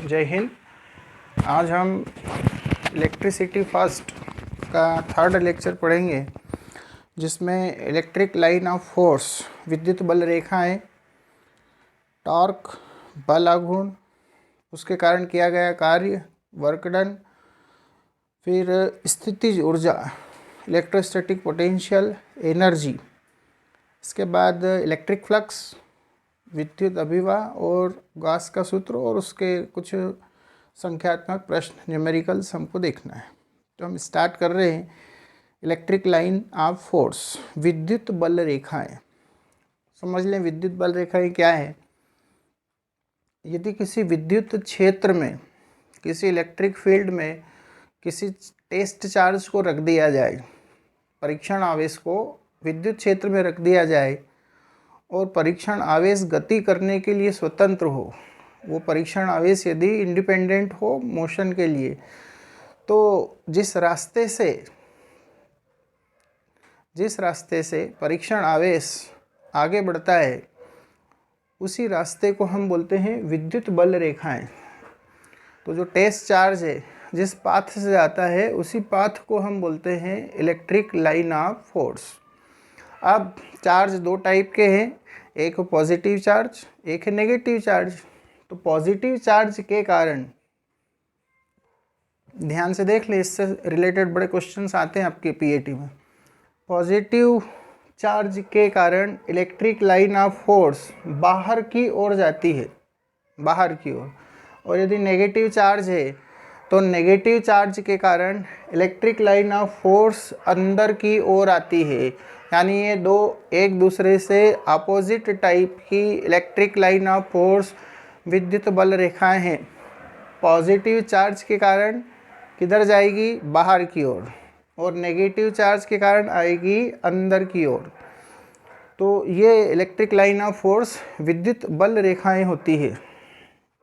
जय हिंद। आज हम इलेक्ट्रिसिटी फर्स्ट का थर्ड लेक्चर पढ़ेंगे, जिसमें इलेक्ट्रिक लाइन ऑफ फोर्स, विद्युत बल रेखाएं, टॉर्क, बल आघूर्ण, उसके कारण किया गया कार्य, वर्क डन, फिर स्थितिज ऊर्जा, इलेक्ट्रोस्टैटिक पोटेंशियल, एनर्जी, इसके बाद इलेक्ट्रिक फ्लक्स, विद्युत अभिवाह और गॉस का सूत्र और उसके कुछ संख्यात्मक प्रश्न, न्यूमेरिकल्स हमको देखना है। तो हम स्टार्ट कर रहे हैं। इलेक्ट्रिक लाइन ऑफ फोर्स, विद्युत बल रेखाएं। समझ लें विद्युत बल रेखाएं क्या है। यदि किसी विद्युत क्षेत्र में, किसी इलेक्ट्रिक फील्ड में किसी टेस्ट चार्ज को रख दिया जाए, परीक्षण आवेश को विद्युत क्षेत्र में रख दिया जाए और परीक्षण आवेश गति करने के लिए स्वतंत्र हो, वो परीक्षण आवेश यदि इंडिपेंडेंट हो मोशन के लिए, तो जिस रास्ते से परीक्षण आवेश आगे बढ़ता है उसी रास्ते को हम बोलते हैं विद्युत बल रेखाएं। तो जो टेस्ट चार्ज है जिस पाथ से जाता है उसी पाथ को हम बोलते हैं इलेक्ट्रिक लाइन ऑफ फोर्स। अब चार्ज दो टाइप के हैं, एक पॉजिटिव चार्ज, एक है नेगेटिव चार्ज। तो पॉजिटिव चार्ज के कारण, ध्यान से देख ले, इससे रिलेटेड बड़े क्वेश्चंस आते हैं आपके पीएटी में। पॉजिटिव चार्ज के कारण इलेक्ट्रिक लाइन ऑफ फोर्स बाहर की ओर जाती है, बाहर की ओर। और यदि नेगेटिव चार्ज है तो नेगेटिव चार्ज के कारण इलेक्ट्रिक लाइन ऑफ फोर्स अंदर की ओर आती है। यानी ये दो एक दूसरे से अपोजिट टाइप की इलेक्ट्रिक लाइन ऑफ फोर्स विद्युत बल रेखाएं हैं। पॉजिटिव चार्ज के कारण किधर जाएगी? बाहर की ओर। और नेगेटिव चार्ज के कारण आएगी अंदर की ओर। तो ये इलेक्ट्रिक लाइन ऑफ फोर्स विद्युत बल रेखाएं होती है।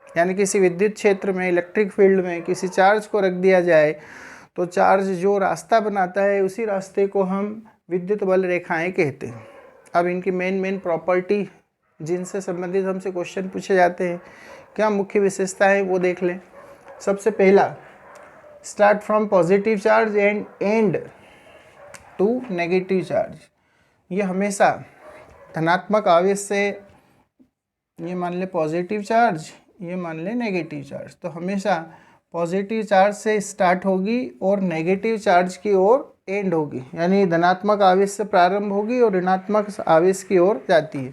यानी किसी विद्युत क्षेत्र में, इलेक्ट्रिक फील्ड में किसी चार्ज को रख दिया जाए तो चार्ज जो रास्ता बनाता है उसी रास्ते को हम विद्युत बल रेखाएं कहते हैं। अब इनकी मेन प्रॉपर्टी जिनसे संबंधित हमसे क्वेश्चन पूछे जाते हैं, क्या मुख्य विशेषता है वो देख लें। सबसे पहला, start from positive charge and and to negative charge. ये हमेशा धनात्मक आवेश से, ये मान ले पॉजिटिव चार्ज, ये मान ले नेगेटिव चार्ज, तो हमेशा पॉजिटिव चार्ज से स्टार्ट होगी और नेगेटिव चार्ज की ओर एंड होगी। यानी धनात्मक आवेश से प्रारंभ होगी और ऋणात्मक आवेश की ओर जाती है।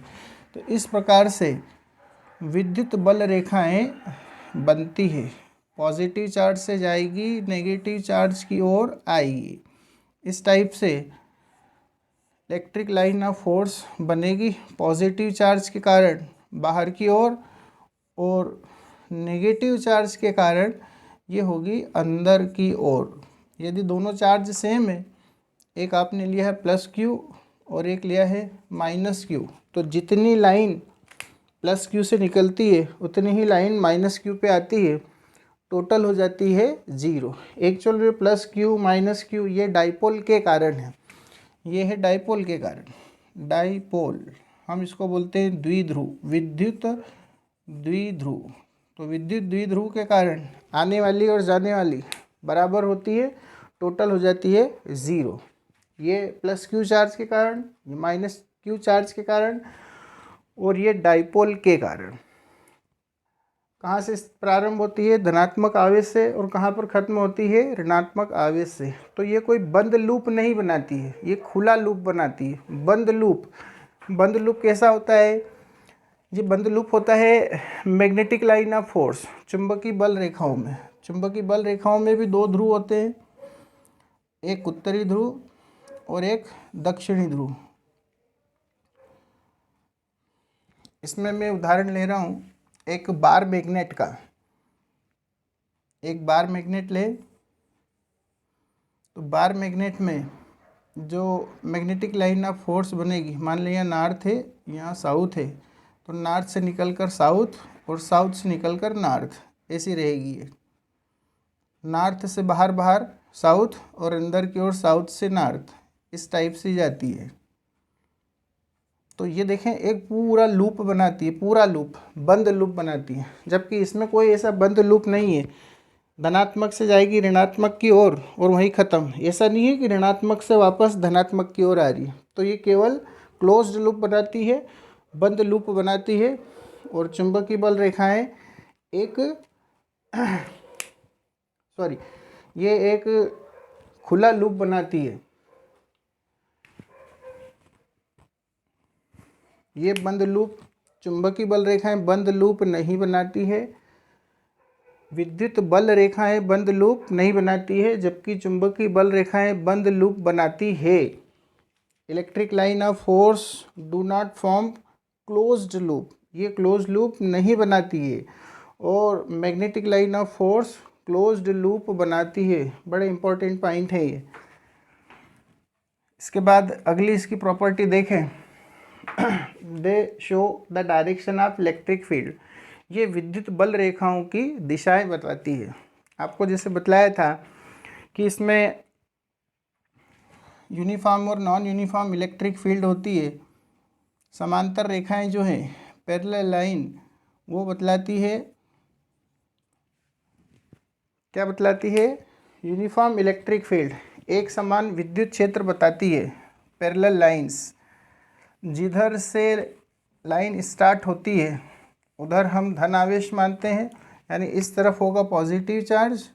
तो इस प्रकार से विद्युत बल रेखाएं बनती है। पॉजिटिव चार्ज से जाएगी, नेगेटिव चार्ज की ओर आएगी। इस टाइप से इलेक्ट्रिक लाइन ऑफ फोर्स बनेगी पॉजिटिव चार्ज के कारण बाहर की ओर और नेगेटिव चार्ज के कारण ये होगी अंदर की ओर। यदि दोनों चार्ज सेम है, एक आपने लिया है प्लस क्यू और एक लिया है माइनस क्यू, तो जितनी लाइन प्लस क्यू से निकलती है उतनी ही लाइन माइनस क्यू पे आती है, टोटल हो जाती है ज़ीरो। एक्चुअल में प्लस क्यू माइनस क्यू ये डाइपोल के कारण है, ये है डाइपोल के कारण। डाइपोल हम इसको बोलते हैं द्विध्रुव, विद्युत द्विध्रुव। तो विद्युत द्विध्रुव के कारण आने वाली और जाने वाली बराबर होती है, टोटल हो जाती है ज़ीरो। ये प्लस क्यू चार्ज के कारण, ये माइनस क्यू चार्ज के कारण और ये डाइपोल के कारण। कहाँ से प्रारंभ होती है? धनात्मक आवेश से। और कहाँ पर ख़त्म होती है? ऋणात्मक आवेश से। तो ये कोई बंद लूप नहीं बनाती है, ये खुला लूप बनाती है। बंद लूप कैसा होता है? ये बंद लूप होता है मैग्नेटिक लाइन ऑफ फोर्स, चुंबकीय बल रेखाओं में। चुंबकीय बल रेखाओं में भी दो ध्रुव होते हैं, एक उत्तरी ध्रुव और एक दक्षिणी ध्रुव। इसमें मैं उदाहरण ले रहा हूँ एक बार मैग्नेट का। एक बार मैग्नेट ले, तो बार मैग्नेट में जो मैग्नेटिक लाइन ऑफ फोर्स बनेगी, मान लिया यहाँ नॉर्थ है, यहाँ साउथ है, तो नॉर्थ से निकलकर साउथ और साउथ से निकलकर नॉर्थ, ऐसी रहेगी ये। नॉर्थ से बाहर साउथ और अंदर की ओर साउथ से नॉर्थ, इस टाइप से जाती है। तो ये देखें एक पूरा लूप बनाती है, पूरा लूप, बंद लूप बनाती है, जबकि इसमें कोई ऐसा बंद लूप नहीं है। धनात्मक से जाएगी ऋणात्मक की ओर और वहीं ख़त्म। ऐसा नहीं है कि ऋणात्मक से वापस धनात्मक की ओर आ रही है। तो ये केवल क्लोज्ड लूप बनाती है, बंद लूप बनाती है। और चुंबकीय बल रेखाएं एक सॉरी ये एक खुला लूप बनाती है। ये बंद लूप, चुंबकीय बल रेखाएं बंद लूप नहीं बनाती है। विद्युत बल रेखाएं बंद लूप नहीं बनाती है, जबकि चुंबकीय बल रेखाएं बंद लूप बनाती है। Electric line of force do not form closed loop, ये क्लोज्ड लूप नहीं बनाती है। और magnetic line of force closed loop बनाती है। बड़े इंपॉर्टेंट पॉइंट है ये। इसके बाद अगली इसकी प्रॉपर्टी देखें। दे show the direction of electric field, ये विद्युत बल रेखाओं की दिशाएं बताती है। आपको जैसे बतलाया था कि इसमें यूनिफॉर्म और नॉन यूनिफॉर्म इलेक्ट्रिक फील्ड होती है। समांतर रेखाएं जो हैं, पैरेलल लाइन, वो बतलाती है, क्या बतलाती है? यूनिफॉर्म इलेक्ट्रिक फील्ड, एक समान विद्युत क्षेत्र बताती है। पैरेलल लाइंस, जिधर से लाइन स्टार्ट होती है उधर हम धन आवेश मानते हैं, यानी इस तरफ होगा पॉजिटिव चार्ज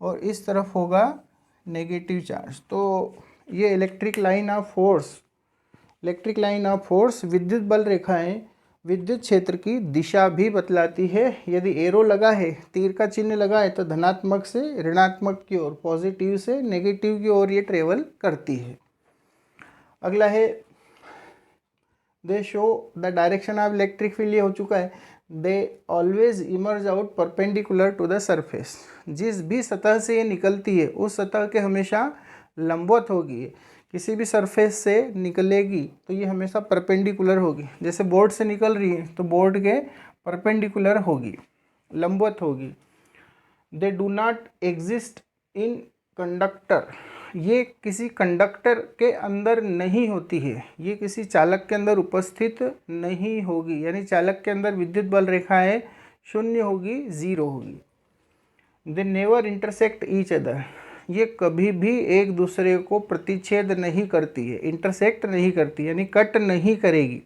और इस तरफ होगा नेगेटिव चार्ज। तो ये इलेक्ट्रिक लाइन ऑफ फोर्स विद्युत बल रेखाएं विद्युत क्षेत्र की दिशा भी बतलाती है। यदि एरो लगा है, तीर का चिन्ह लगा है, तो धनात्मक से ऋणात्मक की ओर, पॉजिटिव से नेगेटिव की ओर ये ट्रेवल करती है। अगला है they show the direction of electric field, ये हो चुका है। They always emerge out perpendicular to the surface, जिस भी सतह से ये निकलती है उस सतह के हमेशा लंबवत होगी। किसी भी सरफेस से निकलेगी तो ये हमेशा परपेंडिकुलर होगी। जैसे बोर्ड से निकल रही है तो बोर्ड के परपेंडिकुलर होगी, लंबवत होगी। They do not exist in conductor, ये किसी कंडक्टर के अंदर नहीं होती है, ये किसी चालक के अंदर उपस्थित नहीं होगी, यानी चालक के अंदर विद्युत बल रेखाएं शून्य होगी, जीरो होगी। They never intersect each other, ये कभी भी एक दूसरे को प्रतिच्छेद नहीं करती है, इंटरसेक्ट नहीं करती, यानी कट नहीं करेगी।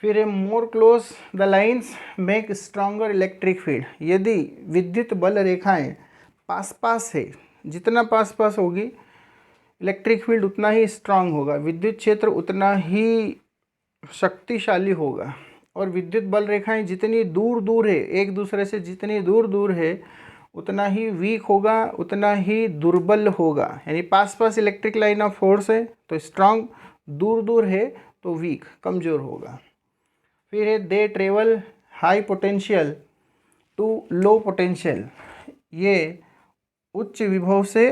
फिर है more close the lines make stronger electric field, यदि विद्युत बल रेखाएं पास पास है, जितना पास पास होगी इलेक्ट्रिक फील्ड उतना ही स्ट्रांग होगा, विद्युत क्षेत्र उतना ही शक्तिशाली होगा। और विद्युत बल रेखाएं जितनी दूर दूर है, एक दूसरे से जितनी दूर दूर है, उतना ही वीक होगा, उतना ही दुर्बल होगा। यानी पास पास इलेक्ट्रिक लाइन ऑफ फोर्स है तो स्ट्रांग, दूर दूर है तो वीक, कमज़ोर होगा। फिर है they travel high potential to low potential, ये उच्च विभव से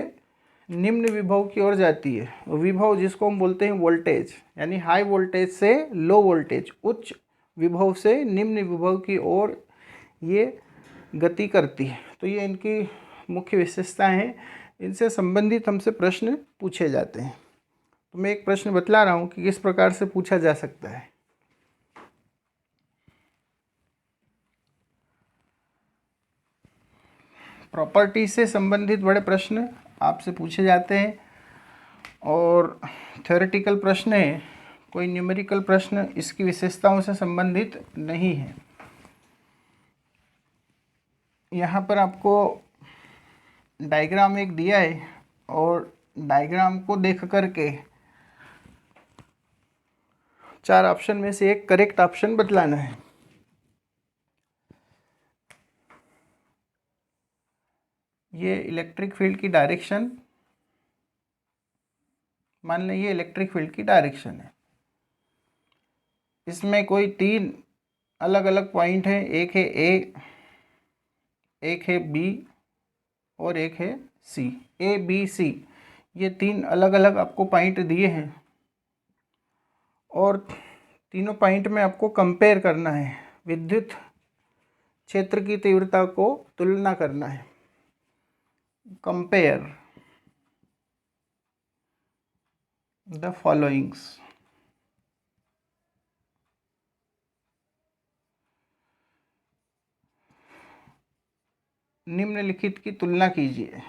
निम्न विभव की ओर जाती है। विभव जिसको हम बोलते हैं वोल्टेज, यानी हाई वोल्टेज से लो वोल्टेज, उच्च विभव से निम्न विभव की ओर ये गति करती है। तो ये इनकी मुख्य विशेषताएं हैं, इनसे संबंधित हमसे प्रश्न पूछे जाते हैं। तो मैं एक प्रश्न बतला रहा हूँ कि किस प्रकार से पूछा जा सकता है। प्रॉपर्टी से संबंधित बड़े प्रश्न आपसे पूछे जाते हैं और थ्योरेटिकल प्रश्न है, कोई न्यूमेरिकल प्रश्न इसकी विशेषताओं से संबंधित नहीं है। यहाँ पर आपको डायग्राम एक दिया है और डायग्राम को देख करके 4 ऑप्शन में से एक करेक्ट ऑप्शन बतलाना है। ये इलेक्ट्रिक फील्ड की डायरेक्शन, मान लें ये इलेक्ट्रिक फील्ड की डायरेक्शन है। इसमें कोई 3 अलग अलग पॉइंट हैं, एक है ए, एक है बी और एक है सी। ए बी सी, ये 3 अलग अलग आपको पॉइंट दिए हैं और तीनों पॉइंट में आपको कंपेयर करना है, विद्युत क्षेत्र की तीव्रता को तुलना करना है। कंपेयर द फॉलोइंग्स, निम्नलिखित की तुलना कीजिए।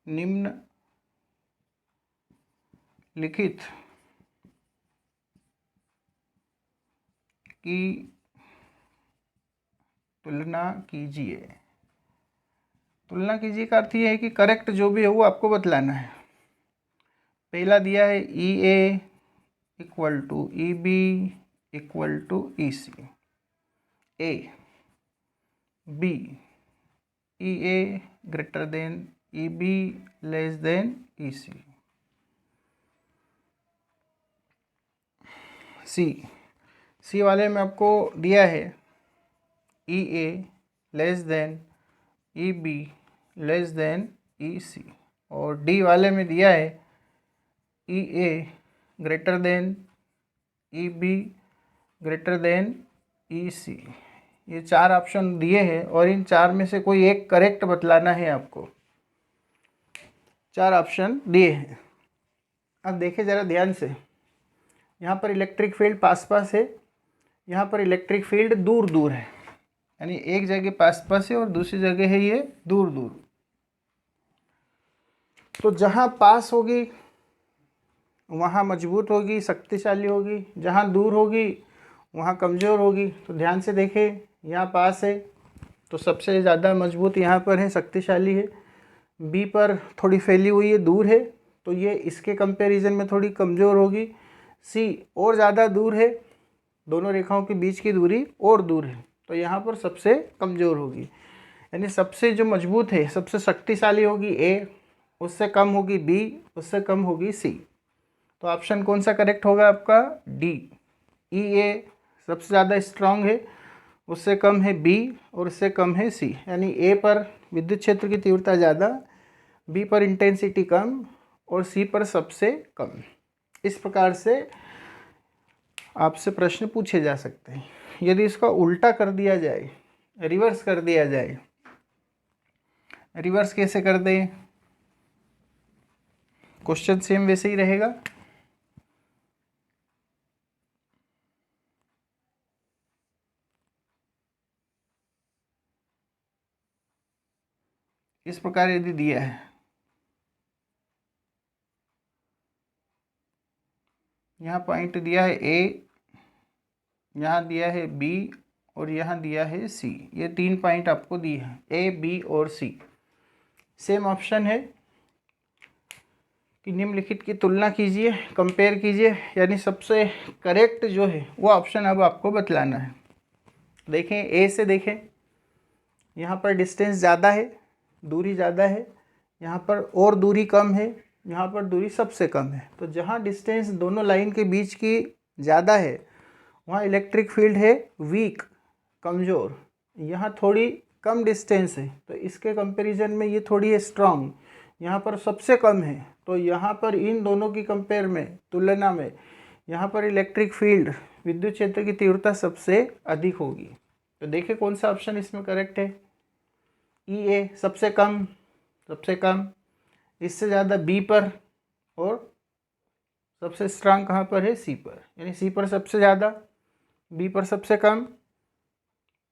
निम्नलिखित की तुलना कीजिए। तुलना कीजिए का अर्थ ये है कि करेक्ट जो भी है वो आपको बतलाना है। पहला दिया है E A equal to E B equal to E C, A B E A greater than E B less than E C, C वाले में आपको दिया है E A less than E B less than E C, और D वाले में दिया है E A greater than E B greater than E C. ये चार ऑप्शन दिए हैं और इन चार में से कोई एक करेक्ट बतलाना है आपको। चार ऑप्शन दिए हैं। अब देखिए ज़रा ध्यान से, यहाँ पर इलेक्ट्रिक फील्ड पास पास है, यहाँ पर इलेक्ट्रिक फील्ड दूर दूर है, यानी एक जगह पास पास है और दूसरी जगह है ये दूर दूर। तो जहाँ पास होगी वहाँ मजबूत होगी, शक्तिशाली होगी, जहाँ दूर होगी वहाँ कमज़ोर होगी। तो ध्यान से देखें, यहाँ पास है तो सबसे ज़्यादा मजबूत यहाँ पर है, शक्तिशाली है। बी पर थोड़ी फैली हुई है, दूर है, तो ये इसके कंपैरिजन में थोड़ी कमज़ोर होगी। सी और ज़्यादा दूर है, दोनों रेखाओं के बीच की दूरी और दूर है, तो यहाँ पर सबसे कमज़ोर होगी। यानी सबसे जो मजबूत है, सबसे शक्तिशाली होगी ए, उससे कम होगी बी, उससे कम होगी सी। तो ऑप्शन कौन सा करेक्ट होगा आपका? डी, ई ए सबसे ज़्यादा स्ट्रांग है, उससे कम है बी और उससे कम है सी। यानी ए पर विद्युत क्षेत्र की तीव्रता ज़्यादा, बी पर इंटेंसिटी कम और सी पर सबसे कम। इस प्रकार से आपसे प्रश्न पूछे जा सकते हैं। यदि इसका उल्टा कर दिया जाए, रिवर्स कर दिया जाए, रिवर्स कैसे कर दें? क्वेश्चन सेम वैसे ही रहेगा। इस प्रकार यदि दिया है, यहाँ पॉइंट दिया है ए, यहाँ दिया है बी और यहाँ दिया है सी, ये तीन पॉइंट आपको दिए हैं, ए बी और सी। सेम ऑप्शन है कि निम्नलिखित की तुलना कीजिए, कंपेयर कीजिए, यानी सबसे करेक्ट जो है वो ऑप्शन अब आपको बतलाना है। देखें ए से, देखें यहाँ पर डिस्टेंस ज़्यादा है, दूरी ज़्यादा है, यहाँ पर और दूरी कम है, यहाँ पर दूरी सबसे कम है। तो जहाँ डिस्टेंस दोनों लाइन के बीच की ज़्यादा है वहाँ इलेक्ट्रिक फील्ड है वीक, कमज़ोर। यहाँ थोड़ी कम डिस्टेंस है तो इसके कंपैरिजन में ये थोड़ी है स्ट्रांग, यहाँ पर सबसे कम है। तो यहाँ पर इन दोनों की कंपेयर में, तुलना में, यहाँ पर इलेक्ट्रिक फील्ड, विद्युत क्षेत्र की तीव्रता सबसे अधिक होगी। तो देखिए कौन सा ऑप्शन इसमें करेक्ट है। ई ए सबसे कम, सबसे कम, इससे ज़्यादा बी पर, और सबसे स्ट्रांग कहाँ पर है? सी पर। यानी सी पर सबसे ज़्यादा, बी पर सबसे कम,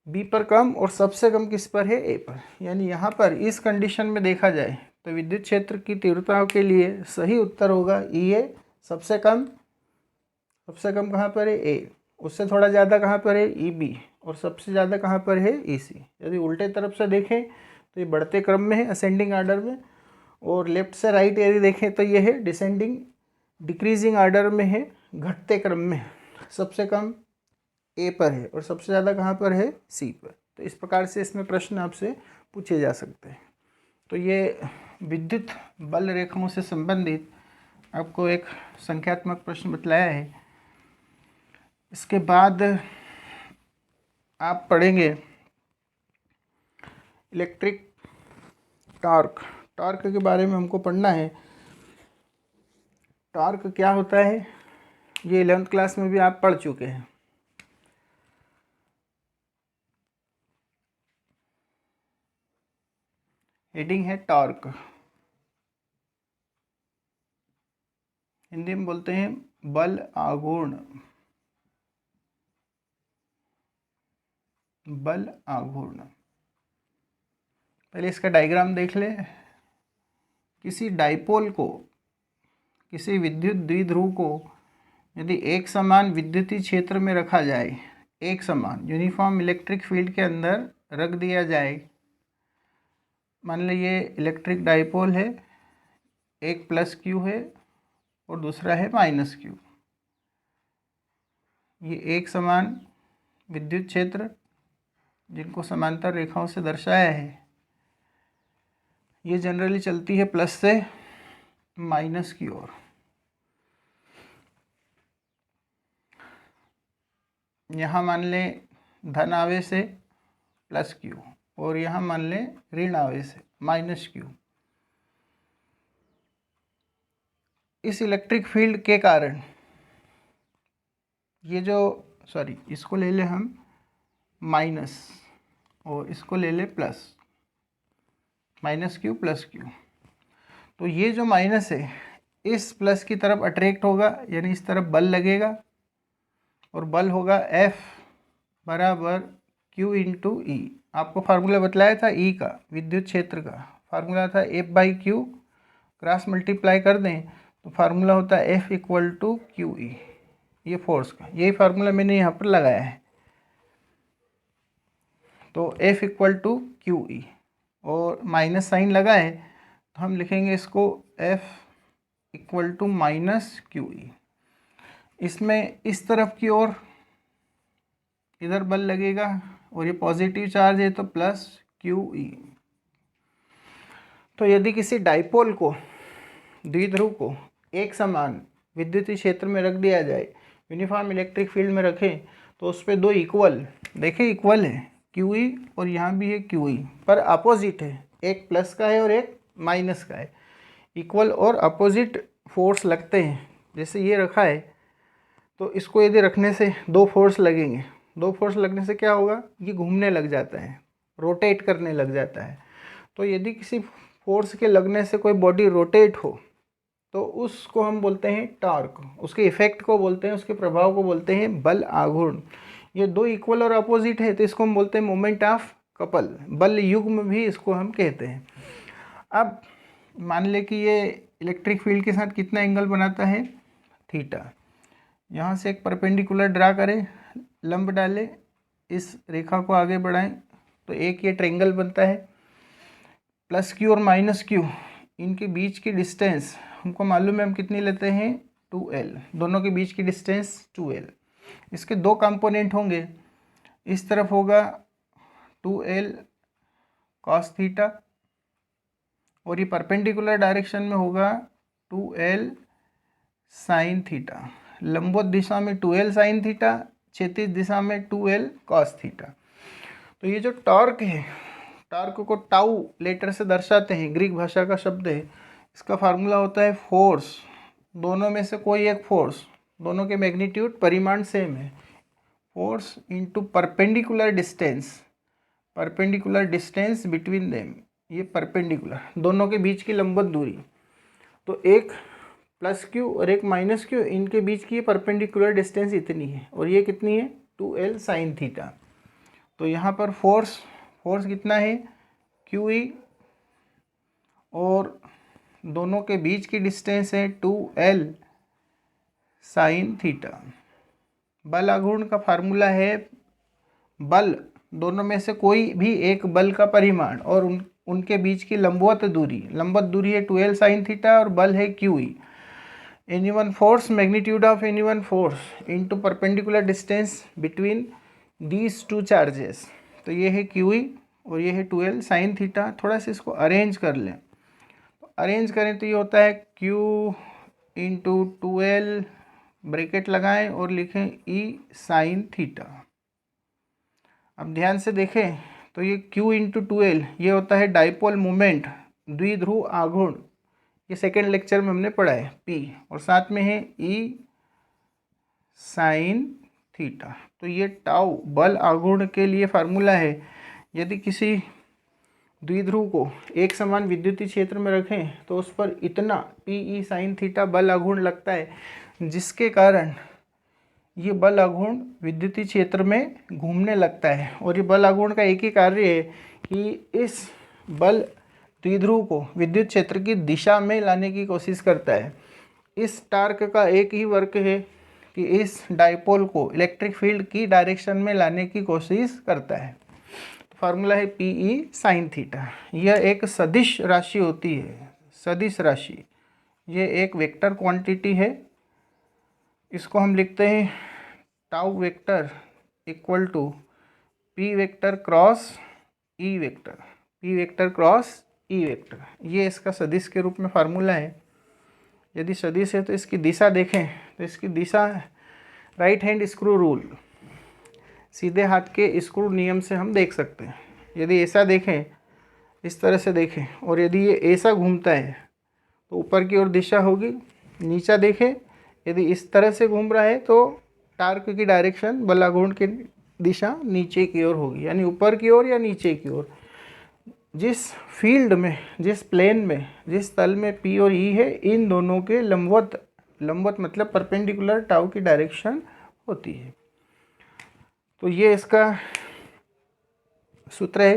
बी पर कम और सबसे कम किस पर है? ए पर। यानी यहाँ पर इस कंडीशन में देखा जाए तो विद्युत क्षेत्र की तीव्रताओं के लिए सही उत्तर होगा ई ए सबसे कम। सबसे कम कहाँ पर है? ए। उससे थोड़ा ज़्यादा कहाँ पर है? E B. और सबसे ज़्यादा कहाँ पर है? ई सी। यदि उल्टे तरफ से देखें तो ये बढ़ते क्रम में है, असेंडिंग आर्डर में, और लेफ्ट से राइट यदि देखें तो ये है डिसेंडिंग, डिक्रीजिंग आर्डर में है, घटते क्रम में। सबसे कम ए पर है और सबसे ज़्यादा कहाँ पर है? सी पर। तो इस प्रकार से इसमें प्रश्न आपसे पूछे जा सकते हैं। तो ये विद्युत बल रेखाओं से संबंधित आपको एक संख्यात्मक प्रश्न बतलाया है। इसके बाद आप पढ़ेंगे इलेक्ट्रिक टॉर्क। टॉर्क के बारे में हमको पढ़ना है। टॉर्क क्या होता है ये 11th क्लास में भी आप पढ़ चुके हैं। हेडिंग है टॉर्क, हिंदी में बोलते हैं बल आघूर्ण। बल आघूर्ण पहले इसका डायग्राम देख ले। किसी डाइपोल को, किसी विद्युत द्विध्रुव को यदि एक समान विद्युतीय क्षेत्र में रखा जाए, एक समान यूनिफॉर्म इलेक्ट्रिक फील्ड के अंदर रख दिया जाए, मान लीजिए ये इलेक्ट्रिक डाइपोल है, एक प्लस क्यू है और दूसरा है माइनस क्यू। ये एक समान विद्युत क्षेत्र जिनको समांतर रेखाओं से दर्शाया है, ये जनरली चलती है प्लस से माइनस की ओर। यहाँ मान लें धन आवेश है प्लस क्यू और यहाँ मान लें ऋण आवेश है माइनस क्यू। इस इलेक्ट्रिक फील्ड के कारण ये जो इसको ले ले हम माइनस और इसको ले ले plus, minus Q plus Q. तो ये जो माइनस है इस प्लस की तरफ अट्रैक्ट होगा, यानी इस तरफ बल लगेगा और बल होगा F बराबर Q इंटू ई। आपको फार्मूला बतलाया था ई का, विद्युत क्षेत्र का फार्मूला था F by q, cross multiply कर दें तो फार्मूला होता है F equal to q E. ये फोर्स का यही फार्मूला मैंने यहाँ पर लगाया है। तो F equal to q E और माइनस साइन लगा है तो हम लिखेंगे इसको F equal to minus q E. इसमें इस तरफ की ओर इधर बल लगेगा और ये पॉजिटिव चार्ज है तो प्लस क्यू ई। तो यदि किसी डाइपोल को, द्विध्रुव को एक समान विद्युतीय क्षेत्र में रख दिया जाए, यूनिफॉर्म इलेक्ट्रिक फील्ड में रखें, तो उस पर दो इक्वल, देखिए इक्वल है क्यू ई और यहाँ भी है क्यू ई, पर अपोजिट है, एक प्लस का है और एक माइनस का है। इक्वल और अपोजिट फोर्स लगते हैं। जैसे ये रखा है तो इसको यदि रखने से दो फोर्स लगेंगे, दो फोर्स लगने से क्या होगा, ये घूमने लग जाता है, रोटेट करने लग जाता है। तो यदि किसी फोर्स के लगने से कोई बॉडी रोटेट हो तो उसको हम बोलते हैं टॉर्क, उसके इफेक्ट को बोलते हैं, उसके प्रभाव को बोलते हैं बल आघूर्ण। ये दो इक्वल और अपोजिट है तो इसको हम बोलते हैं मोमेंट ऑफ कपल, बल युग्म भी इसको हम कहते हैं। अब मान ले कि ये इलेक्ट्रिक फील्ड के साथ कितना एंगल बनाता है, थीटा। यहाँ से एक परपेंडिकुलर ड्रा करें, लंब डालें, इस रेखा को आगे बढ़ाएं तो एक ये ट्रायंगल बनता है। प्लस क्यू और माइनस क्यू इनके बीच की डिस्टेंस हमको मालूम है, हम कितनी लेते हैं 2L, दोनों के बीच की डिस्टेंस 2L। इसके दो कंपोनेंट होंगे, इस तरफ होगा 2L cos थीटा और ये परपेंडिकुलर डायरेक्शन में होगा 2L sin थीटा। लंबवत दिशा में 2L sin थीटा, क्षैतिज दिशा में 2L cos थीटा। तो ये जो टॉर्क है, टॉर्क को टाउ लेटर से दर्शाते हैं, ग्रीक भाषा का शब्द है। इसका फार्मूला होता है फोर्स, दोनों में से कोई एक फोर्स, दोनों के मैग्नीट्यूड परिमाण सेम है, force into perpendicular distance, perpendicular distance between them, ये परपेंडिकुलर, दोनों के बीच की लंबवत दूरी। तो एक प्लस क्यू और एक माइनस क्यू, इनके बीच की परपेंडिकुलर डिस्टेंस इतनी है और ये कितनी है 2L sin थीटा। तो यहाँ पर फोर्स कितना है क्यू ई और दोनों के बीच की डिस्टेंस है 2L sin थीटा। बल आघूर्ण का फार्मूला है बल, दोनों में से कोई भी एक बल का परिमाण और उनके बीच की लंबवत दूरी है 2L sin थीटा और बल है Q E. Any one force, magnitude of any one force into perpendicular distance between these two charges. तो ये है क्यू ई और ये है 2L sin थीटा। थोड़ा सा इसको अरेंज कर लें, तो अरेंज करें तो ये होता है Q इंटू 2L, ब्रैकेट लगाएं और लिखें E sin थीटा। अब ध्यान से देखें तो ये Q इंटू 2L ये होता है डाइपोल मोमेंट, द्विध्रुव आघूर्ण, ये सेकेंड लेक्चर में हमने पढ़ा है P, और साथ में है E sin थीटा। तो ये टाउ बल आघूर्ण के लिए फार्मूला है। यदि किसी द्विध्रुव को एक समान विद्युतीय क्षेत्र में रखें तो उस पर इतना PE sin थीटा बल आघूर्ण लगता है, जिसके कारण ये बल आघूर्ण विद्युतीय क्षेत्र में घूमने लगता है। और ये बल आघूर्ण का एक ही कार्य है कि इस बल द्विध्रुव को विद्युत क्षेत्र की दिशा में लाने की कोशिश करता है। इस टार्क का एक ही वर्क है कि इस डाइपोल को इलेक्ट्रिक फील्ड की डायरेक्शन में लाने की कोशिश करता है। फार्मूला है PE sin थीटा। यह एक सदिश राशि होती है, सदिश राशि। ये एक वेक्टर क्वांटिटी है। इसको हम लिखते हैं tau vector equal to P vector cross E vector, P vector cross E vector. ये इसका सदिश के रूप में फार्मूला है। यदि सदिश है तो इसकी दिशा देखें तो इसकी दिशा राइट हैंड स्क्रू रूल, सीधे हाथ के स्क्रू नियम से हम देख सकते हैं। यदि ऐसा देखें, इस तरह से देखें, और यदि ये ऐसा घूमता है तो ऊपर की ओर दिशा होगी। नीचा देखें, यदि इस तरह से घूम रहा है तो टार्क की डायरेक्शन, बल आघूर्ण की दिशा नीचे की ओर होगी, यानी ऊपर की ओर या नीचे की ओर। जिस फील्ड में, जिस प्लेन में, जिस तल में P और E है, इन दोनों के लंबवत, लंबवत मतलब परपेंडिकुलर टाउ की डायरेक्शन होती है। तो ये इसका सूत्र है।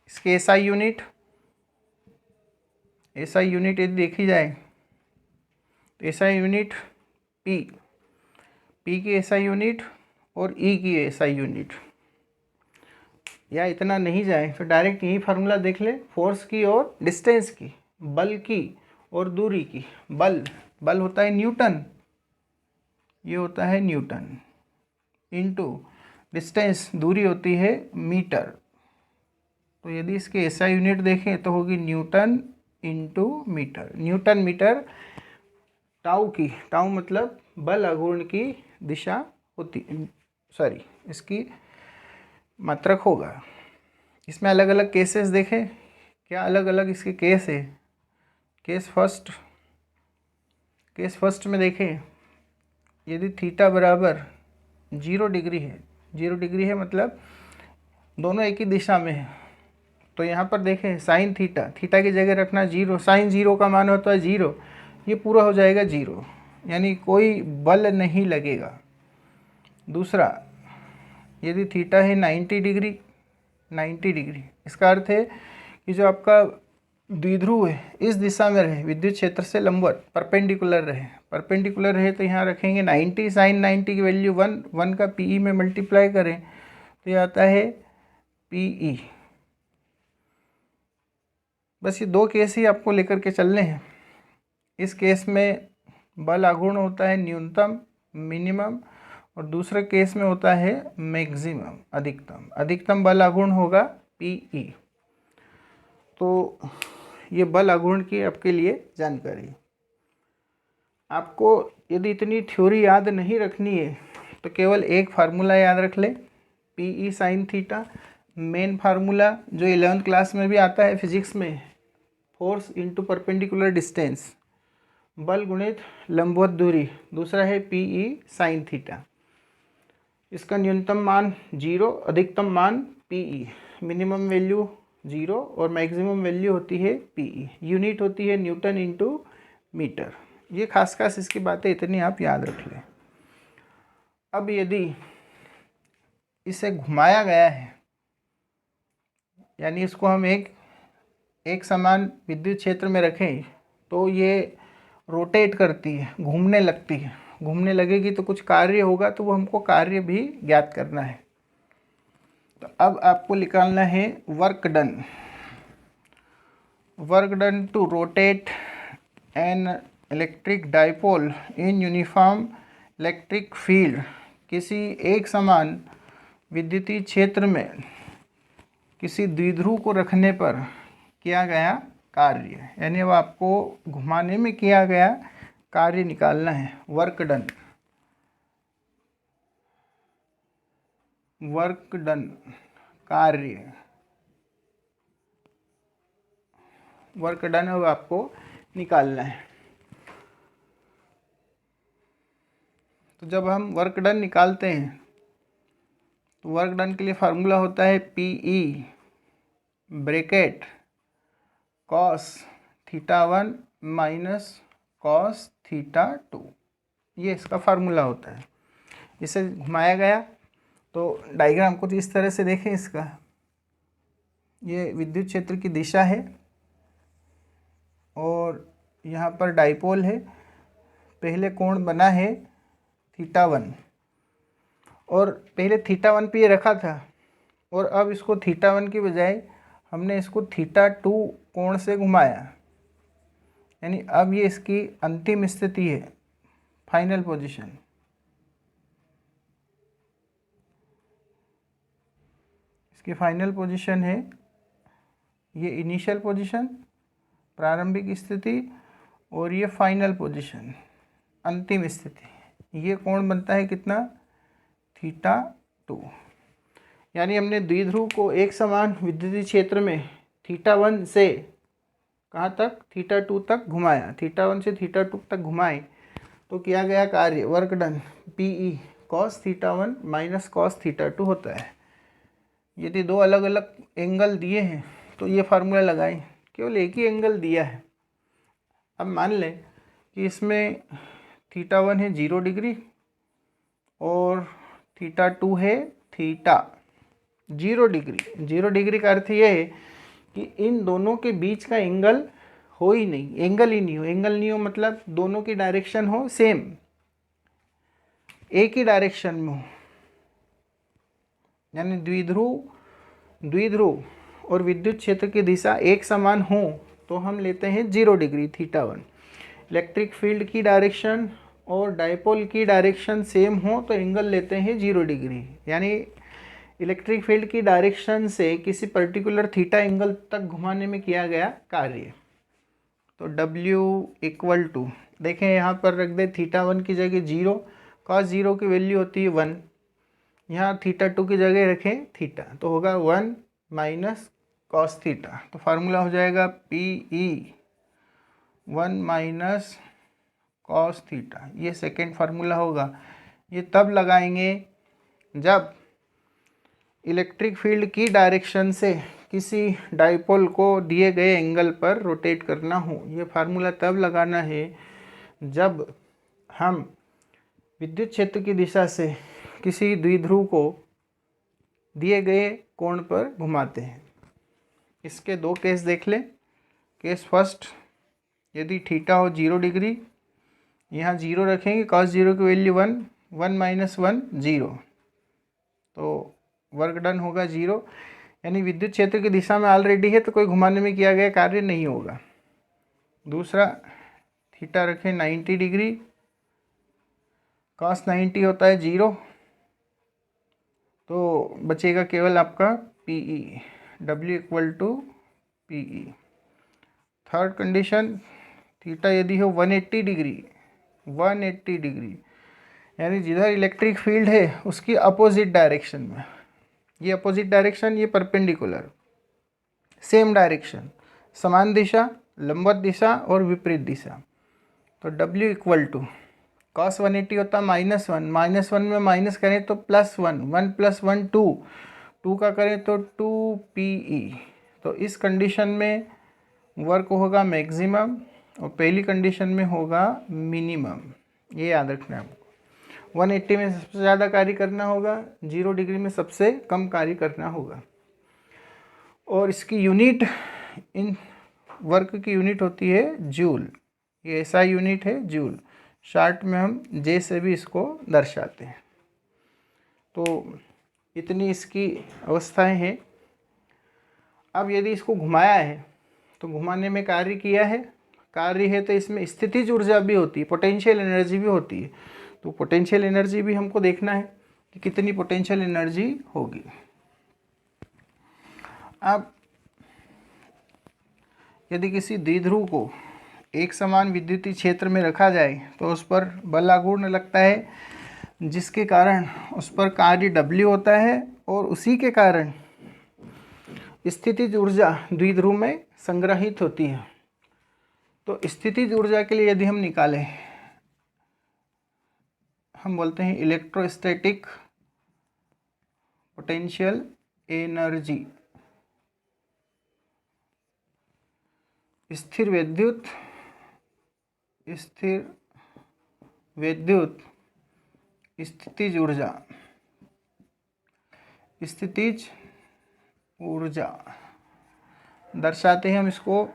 इसके SI यूनिट, SI यूनिट यदि देखी जाए तो SI यूनिट P की SI यूनिट और E की SI यूनिट। या इतना नहीं जाए तो डायरेक्ट यही फार्मूला देख ले, फोर्स की और डिस्टेंस की, बल की और दूरी की। बल होता है न्यूटन, ये होता है न्यूटन, इनटू डिस्टेंस, दूरी होती है मीटर। तो यदि इसके SI यूनिट देखें तो होगी newton into metre. Newton metre tau की, टाउ मतलब बल आघूर्ण की दिशा होती, सॉरी इसकी मात्रक होगा। इसमें अलग अलग केसेस देखें, क्या अलग अलग इसके केस है। केस फर्स्ट में देखें, यदि थीटा बराबर 0 डिग्री है, 0 डिग्री है मतलब दोनों एक ही दिशा में है, तो यहाँ पर देखें साइन थीटा, थीटा की जगह रखना 0, साइन 0 का मान होता है 0, ये पूरा हो जाएगा 0, यानी कोई बल नहीं लगेगा। दूसरा, यदि थीटा है 90 डिग्री, 90 डिग्री, इसका अर्थ है कि जो आपका द्विध्रुव है इस दिशा में रहे, विद्युत क्षेत्र से लंबवत परपेंडिकुलर रहे तो यहाँ रखेंगे 90, साइन 90 की वैल्यू 1 का PE में मल्टीप्लाई करें तो ये आता है PE। बस ये दो केस ही आपको लेकर के चलने हैं। इस केस में बल आघूर्ण होता है न्यूनतम, मिनिमम, और दूसरे केस में होता है मैक्सिमम, अधिकतम बल आघूर्ण होगा PE। तो ये बल आघूर्ण की आपके लिए जानकारी। आपको यदि इतनी थ्योरी याद नहीं रखनी है तो केवल एक फार्मूला याद रख ले, PE sin theta. Main formula जो 11th क्लास में भी आता है फिजिक्स में, फोर्स इंटू परपेंडिकुलर डिस्टेंस, बल गुणित लंबवत दूरी। दूसरा है PE sin थीटा। इसका न्यूनतम मान 0, अधिकतम मान PE, मिनिमम वैल्यू 0 और मैक्सिमम वैल्यू होती है PE। यूनिट होती है न्यूटन इंटू मीटर। ये खास इसकी बातें इतनी आप याद रख लें। अब यदि इसे घुमाया गया है, यानी इसको हम एक समान विद्युत क्षेत्र में रखें तो ये रोटेट करती है, घूमने लगती है। घूमने लगेगी तो कुछ कार्य होगा, तो वो हमको कार्य भी ज्ञात करना है। तो अब आपको निकालना है work done to rotate an electric dipole in uniform electric field. किसी एक समान विद्युतीय क्षेत्र में किसी द्विध्रुव को रखने पर किया गया कार्य, यानी अब आपको घुमाने में किया गया कार्य निकालना है। वर्क डन कार्य, वर्क डन अब आपको निकालना है। तो जब हम वर्क डन निकालते हैं तो वर्क डन के लिए फार्मूला होता है PE bracket cos θ1 minus cos θ2, ये इसका फार्मूला होता है। इसे घुमाया गया तो डायग्राम को इस तरह से देखें इसका, ये विद्युत क्षेत्र की दिशा है और यहाँ पर डाइपोल है। पहले कोण बना है θ1 और पहले θ1 पे ये रखा था और अब इसको θ1 की बजाय हमने इसको θ2 कोण से घुमाया, यानी अब ये इसकी अंतिम स्थिति है, फाइनल पोजीशन। इसकी फाइनल पोजीशन है, ये इनिशियल पोजीशन प्रारंभिक स्थिति और ये फाइनल पोजीशन अंतिम स्थिति। ये कोण बनता है कितना, θ2। यानी हमने द्विध्रुव को एक समान विद्युतीय क्षेत्र में θ1 से कहाँ तक, θ2 तक घुमाया, θ1 से θ2 तक घुमाए तो किया गया कार्य work done PE cos θ1 minus cos θ2 होता है। यदि दो अलग अलग एंगल दिए हैं तो ये फार्मूला लगाएं, केवल एक ही एंगल दिया है। अब मान लें कि इसमें θ1 है 0 डिग्री और θ2 है θ 0 डिग्री। 0 डिग्री का अर्थ ये है कि इन दोनों के बीच का एंगल हो ही नहीं, एंगल ही नहीं हो। एंगल नहीं हो मतलब दोनों की डायरेक्शन हो सेम, एक ही डायरेक्शन में हो, यानी द्विध्रुव और विद्युत क्षेत्र की दिशा एक समान हो तो हम लेते हैं 0 डिग्री θ1। इलेक्ट्रिक फील्ड की डायरेक्शन और डायपोल की डायरेक्शन सेम हो तो एंगल लेते हैं 0 डिग्री। यानी इलेक्ट्रिक फील्ड की डायरेक्शन से किसी पर्टिकुलर थीटा एंगल तक घुमाने में किया गया कार्य। तो W इक्वल टू, देखें यहाँ पर रख दे θ1 की जगह 0, cos 0 की वैल्यू होती है 1, यहाँ θ2 की जगह रखें θ, तो होगा 1 माइनस cos θ। तो फार्मूला हो जाएगा PE 1 माइनस cos θ। ये सेकेंड फार्मूला होगा। ये तब लगाएंगे जब इलेक्ट्रिक फील्ड की डायरेक्शन से किसी डाइपोल को दिए गए एंगल पर रोटेट करना हो। ये फार्मूला तब लगाना है जब हम विद्युत क्षेत्र की दिशा से किसी द्विध्रुव को दिए गए कोण पर घुमाते हैं। इसके दो केस देख लें। केस फर्स्ट, यदि θ हो 0 डिग्री, यहाँ 0 रखेंगे, cos 0 की वैल्यू 1, 1 माइनस 1 0, तो वर्क डन होगा 0। यानी विद्युत क्षेत्र की दिशा में ऑलरेडी है तो कोई घुमाने में किया गया कार्य नहीं होगा। दूसरा, θ रखें 90 डिग्री, cos 90 होता है 0, तो बचेगा केवल आपका PE, W equal to PE। Third condition, θ यदि हो 180 डिग्री, 180 डिग्री, यानी जिधर इलेक्ट्रिक फील्ड है उसकी अपोजिट डायरेक्शन में, ये अपोजिट डायरेक्शन, ये परपेंडिकुलर, सेम डायरेक्शन, समान दिशा, लंबवत दिशा और विपरीत दिशा। तो W इक्वल टू cos 180 होता है -1, -1 में माइनस करें तो +1, 1 + 1 2, 2 का करें तो 2PE। तो इस कंडीशन में वर्क होगा मैक्सिमम और पहली कंडीशन में होगा मिनिमम। ये याद रखना है आपको। 180 में सबसे ज़्यादा कार्य करना होगा, 0 डिग्री में सबसे कम कार्य करना होगा। और इसकी यूनिट, इन वर्क की यूनिट होती है जूल। ये ऐसा यूनिट है जूल, शार्ट में हम J से भी इसको दर्शाते हैं। तो इतनी इसकी अवस्थाएं हैं। अब यदि इसको घुमाया है तो घुमाने में कार्य किया है, कार्य है तो इसमें स्थितिज ऊर्जा भी होती है, पोटेंशियल एनर्जी भी होती है। तो पोटेंशियल एनर्जी भी हमको देखना है कि कितनी पोटेंशियल एनर्जी होगी। अब यदि किसी द्विध्रुव को एक समान विद्युतीय क्षेत्र में रखा जाए तो उस पर बल लागू लगता है, जिसके कारण उस पर कार्य W होता है और उसी के कारण स्थितिज ऊर्जा द्विध्रुव में संग्रहित होती है। तो स्थितिज ऊर्जा के लिए यदि हम निकालें, हम बोलते हैं इलेक्ट्रोस्टैटिक पोटेंशियल एनर्जी। स्थिर विद्युत स्थितिज ऊर्जा दर्शाते हैं हम इसको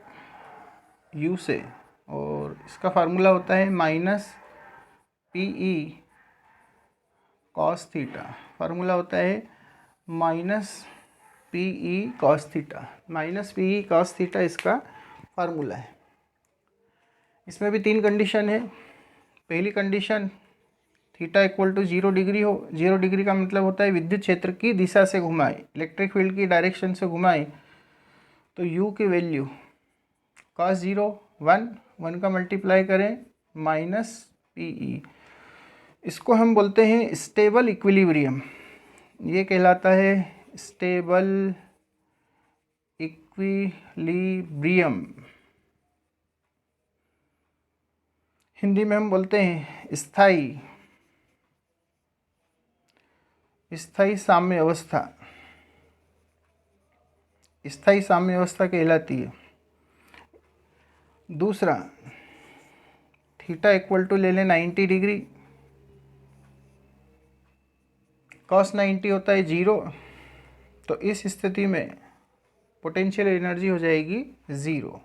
U से, और इसका फार्मूला होता है minus p E cos theta. Formula होता है minus p E cos theta, minus p E cos theta इसका फार्मूला है। इसमें भी 3 कंडीशन है। पहली condition theta equal to 0 degree हो। 0 डिग्री का मतलब होता है विद्युत क्षेत्र की दिशा से घुमाए, इलेक्ट्रिक फील्ड की डायरेक्शन से घुमाए, तो u की वैल्यू cos 0 1 का मल्टीप्लाई करें माइनस पी ई, इसको हम बोलते हैं स्टेबल इक्विलिब्रियम। ये कहलाता है स्टेबल इक्विलिब्रियम। हिंदी में हम बोलते हैं स्थाई साम्य अवस्था। स्थाई साम्य अवस्था कहलाती है। दूसरा, थीटा इक्वल टू ले लें 90 डिग्री, cos 90 होता है 0, तो इस स्थिति में पोटेंशियल एनर्जी हो जाएगी 0।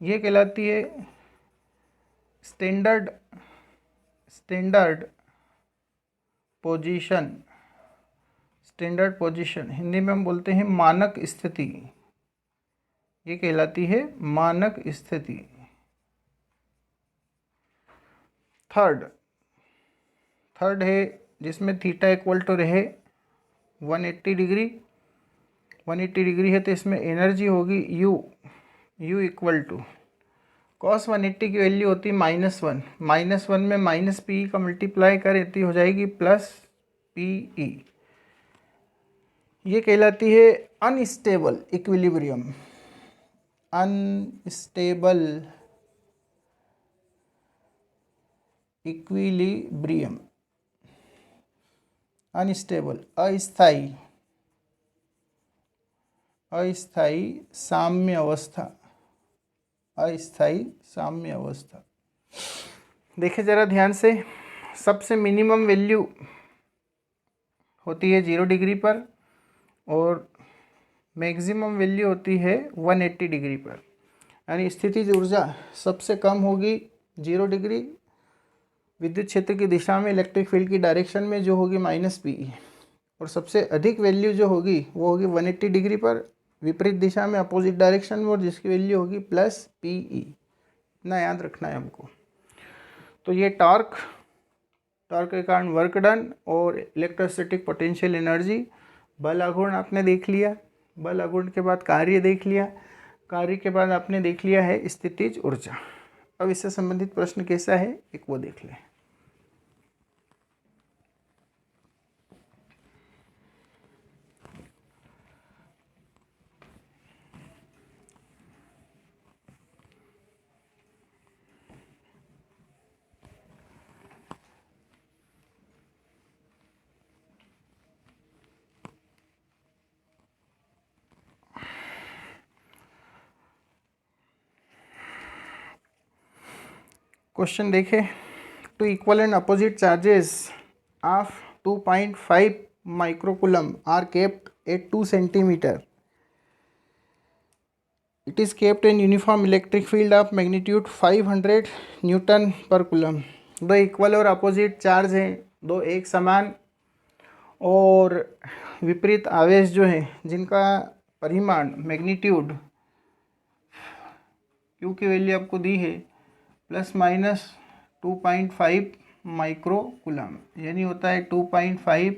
ये कहलाती है standard position. Standard position Hindi में हम बोलते हैं मानक स्थिति। ये कहलाती है मानक स्थिति। थर्ड है जिसमें थीटा इक्वल टू रहे 180 डिग्री। 180 डिग्री है तो इसमें एनर्जी होगी U इक्वल टू cos 180 की वैल्यू होती है -1। -1 में माइनस पी का मल्टीप्लाई करें तो हो जाएगी प्लस पी ई। ये कहलाती है unstable equilibrium. Unstable equilibrium, unstable अस्थाई साम्य अवस्था। अस्थाई साम्य अवस्था। देखिए ज़रा ध्यान से, सबसे मिनिमम वैल्यू होती है 0 डिग्री पर और मैक्सिमम वैल्यू होती है 180 डिग्री पर। यानी स्थितिज ऊर्जा सबसे कम होगी 0 डिग्री, विद्युत क्षेत्र की दिशा में इलेक्ट्रिक फील्ड की डायरेक्शन में जो होगी माइनस पी, और सबसे अधिक वैल्यू जो होगी वो होगी 180 डिग्री पर विपरीत दिशा में अपोजिट डायरेक्शन में, और जिसकी वैल्यू होगी प्लस पी ई। इतना याद रखना है हमको। तो ये टॉर्क के कारण वर्क डन और इलेक्ट्रोस्टैटिक पोटेंशियल एनर्जी, बल आघूर्ण आपने देख लिया, बल आघूर्ण के बाद कार्य देख लिया, कार्य के बाद आपने देख लिया है स्थितिज ऊर्जा। अब इससे संबंधित प्रश्न कैसा है एक वो देख लें। क्वेश्चन देखें, two equal and opposite charges of 2.5 microcoulomb are kept at 2 centimetre. It is kept in uniform electric field of magnitude 500 Newton पर कूलम. दो इक्वल और अपोजिट चार्ज हैं, दो एक समान और विपरीत आवेश जो है जिनका परिमाण मैग्नीट्यूड Q की वैल्यू आपको दी है ±2.5 माइक्रो कूलम, यानी होता है 2.5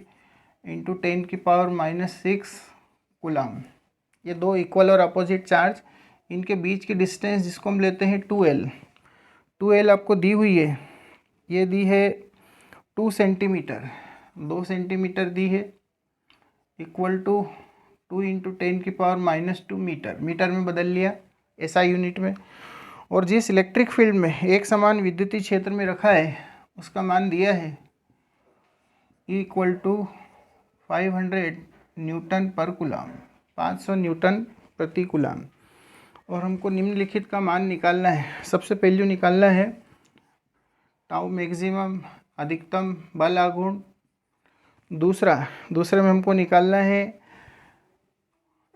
इंटू 10⁻⁻6 कूलम. ये दो इक्वल और अपोजिट चार्ज, इनके बीच की डिस्टेंस जिसको हम लेते हैं 2L आपको दी हुई है, ये दी है 2 सेंटीमीटर, 2 सेंटीमीटर दी है, equal to 2 into 10⁻⁻2 metre, metre में बदल लिया SI यूनिट में. और जिस इलेक्ट्रिक फील्ड में एक समान विद्युतीय क्षेत्र में रखा है उसका मान दिया है E = 500 न्यूटन पर कूलम, 500 न्यूटन प्रति कूलम. और हमको निम्नलिखित का मान निकालना है. सबसे पहले निकालना है टाउ मैक्सिमम, अधिकतम बल आघूर्ण. दूसरे में हमको निकालना है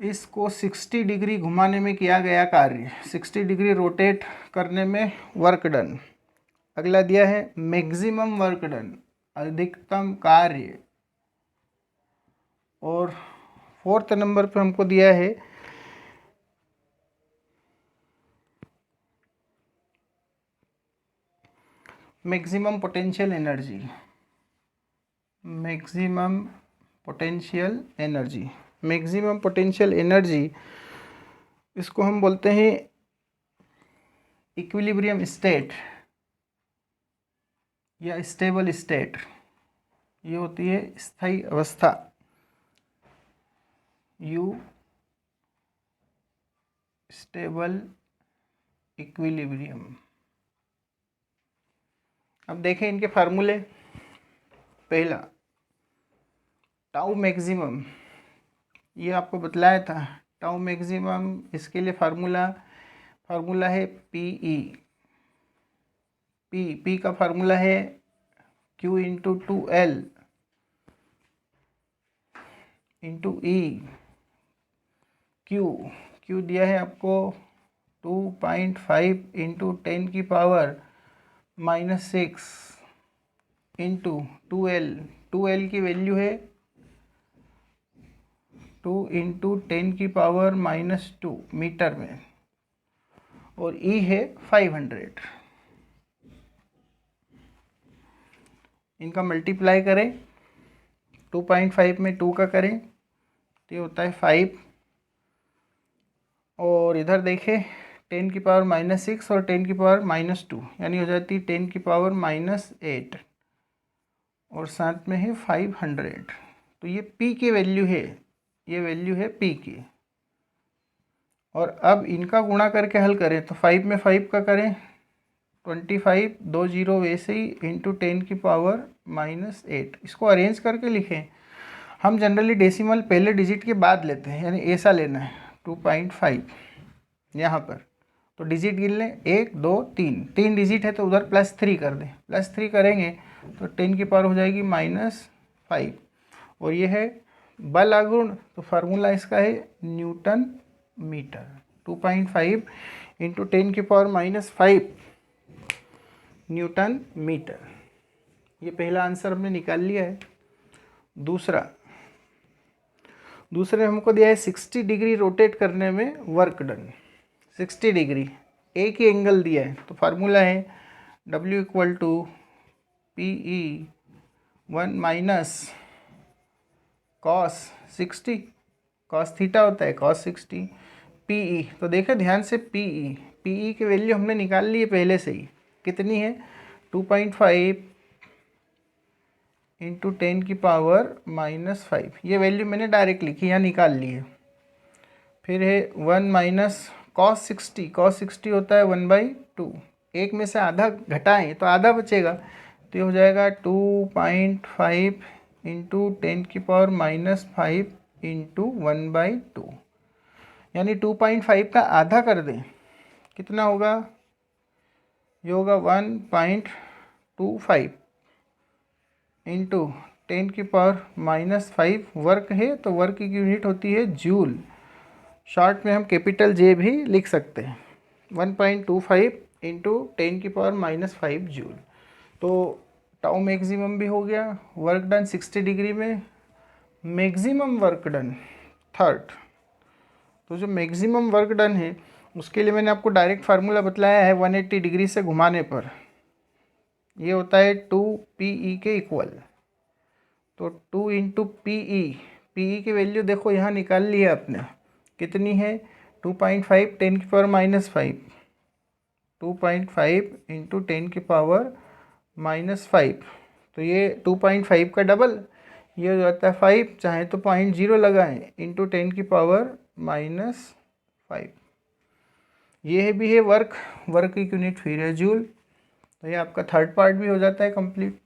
इसको 60 डिग्री घुमाने में किया गया कार्य, 60 डिग्री रोटेट करने में वर्क डन। अगला दिया है मैक्सिमम वर्क डन, अधिकतम कार्य। और 4th नंबर पे हमको दिया है maximum potential energy. Maximum potential energy, maximum potential energy, इसको हम बोलते हैं इक्विलिब्रियम स्टेट या स्टेबल स्टेट। ये होती है स्थायी अवस्था, यू स्टेबल इक्विलिब्रियम। अब देखें इनके फार्मूले। पहला टाउ मैक्सिमम, ये आपको बतलाया था टाउ मैक्सिमम, इसके लिए फार्मूला है पीई। पी का फार्मूला है Q इंटू 2L इंटू ई। Q दिया है आपको 2.5 इंटू 10 की पावर -6 इंटू 2L की वैल्यू है 2 इंटू 10 की पावर -2 मीटर में, और E है 500। इनका मल्टीप्लाई करें, 2.5 में 2 का करें तो ये होता है 5, और इधर देखें 10 की पावर -6 और 10 की पावर -2, यानी हो जाती है 10 की पावर -8, और साथ में है 500। तो ये P की वैल्यू है, ये वैल्यू है P की। और अब इनका गुणा करके हल करें तो 5 में 5 का करें 25, 2 0 वैसे ही इंटू 10 की पावर -8। इसको अरेंज करके लिखें। हम जनरली डेसिमल पहले डिजिट के बाद लेते हैं, यानी ऐसा लेना है 2.5 यहाँ पर। तो डिजिट गिन लें, 1 2 3 डिजिट है तो उधर +3 कर दें। +3 करेंगे तो 10 की पावर हो जाएगी -5, और ये है बल आघूर्ण, तो फार्मूला इसका है न्यूटन मीटर। 2.5 इंटू 10 की पावर -5 न्यूटन मीटर। ये पहला आंसर हमने निकाल लिया है। दूसरे हमको दिया है 60 डिग्री रोटेट करने में वर्क डन। 60 डिग्री एक ही एंगल दिया है, तो फार्मूला है W equal to PE 1 minus cos 60, cos theta होता है cos 60 PE। तो देखो ध्यान से PE की वैल्यू हमने निकाल ली है पहले से ही। कितनी है 2.5 इंटू 10 की पावर -5, ये वैल्यू मैंने डायरेक्ट लिखी, यहाँ निकाल ली है। फिर है 1 माइनस cos 60 होता है 1/2, एक में से आधा घटाएं तो आधा बचेगा, तो ये हो जाएगा 2.5 इंटू 10 की पावर -5 इंटू 1/2, यानी 2.5 का आधा कर दें कितना होगा, ये होगा 1.25 इंटू 10 की पावर -5। वर्क है तो वर्क की यूनिट होती है जूल, शॉर्ट में हम कैपिटल J भी लिख सकते हैं। 1.25 इंटू 10 की पावर -5 जूल। तो टाउ मैक्सिमम भी हो गया, वर्क डन 60 डिग्री में। मैक्सिमम वर्क डन थर्ड, तो जो मैक्सिमम वर्क डन है उसके लिए मैंने आपको डायरेक्ट फार्मूला बतलाया है 180 डिग्री से घुमाने पर, ये होता है 2PE के इक्वल। तो 2 इंटू PE की वैल्यू देखो यहाँ निकाल ली है आपने, कितनी है 2.5 10 की पावर -5, 2.5 इंटू 10 की पावर -5, तो ये 2.5 का डबल, ये हो जाता है 5, चाहे तो 0.0 लगाएं इंटू 10 की पावर -5। ये भी है वर्क की यूनिट फिर है जूल। तो ये आपका थर्ड पार्ट भी हो जाता है कंप्लीट।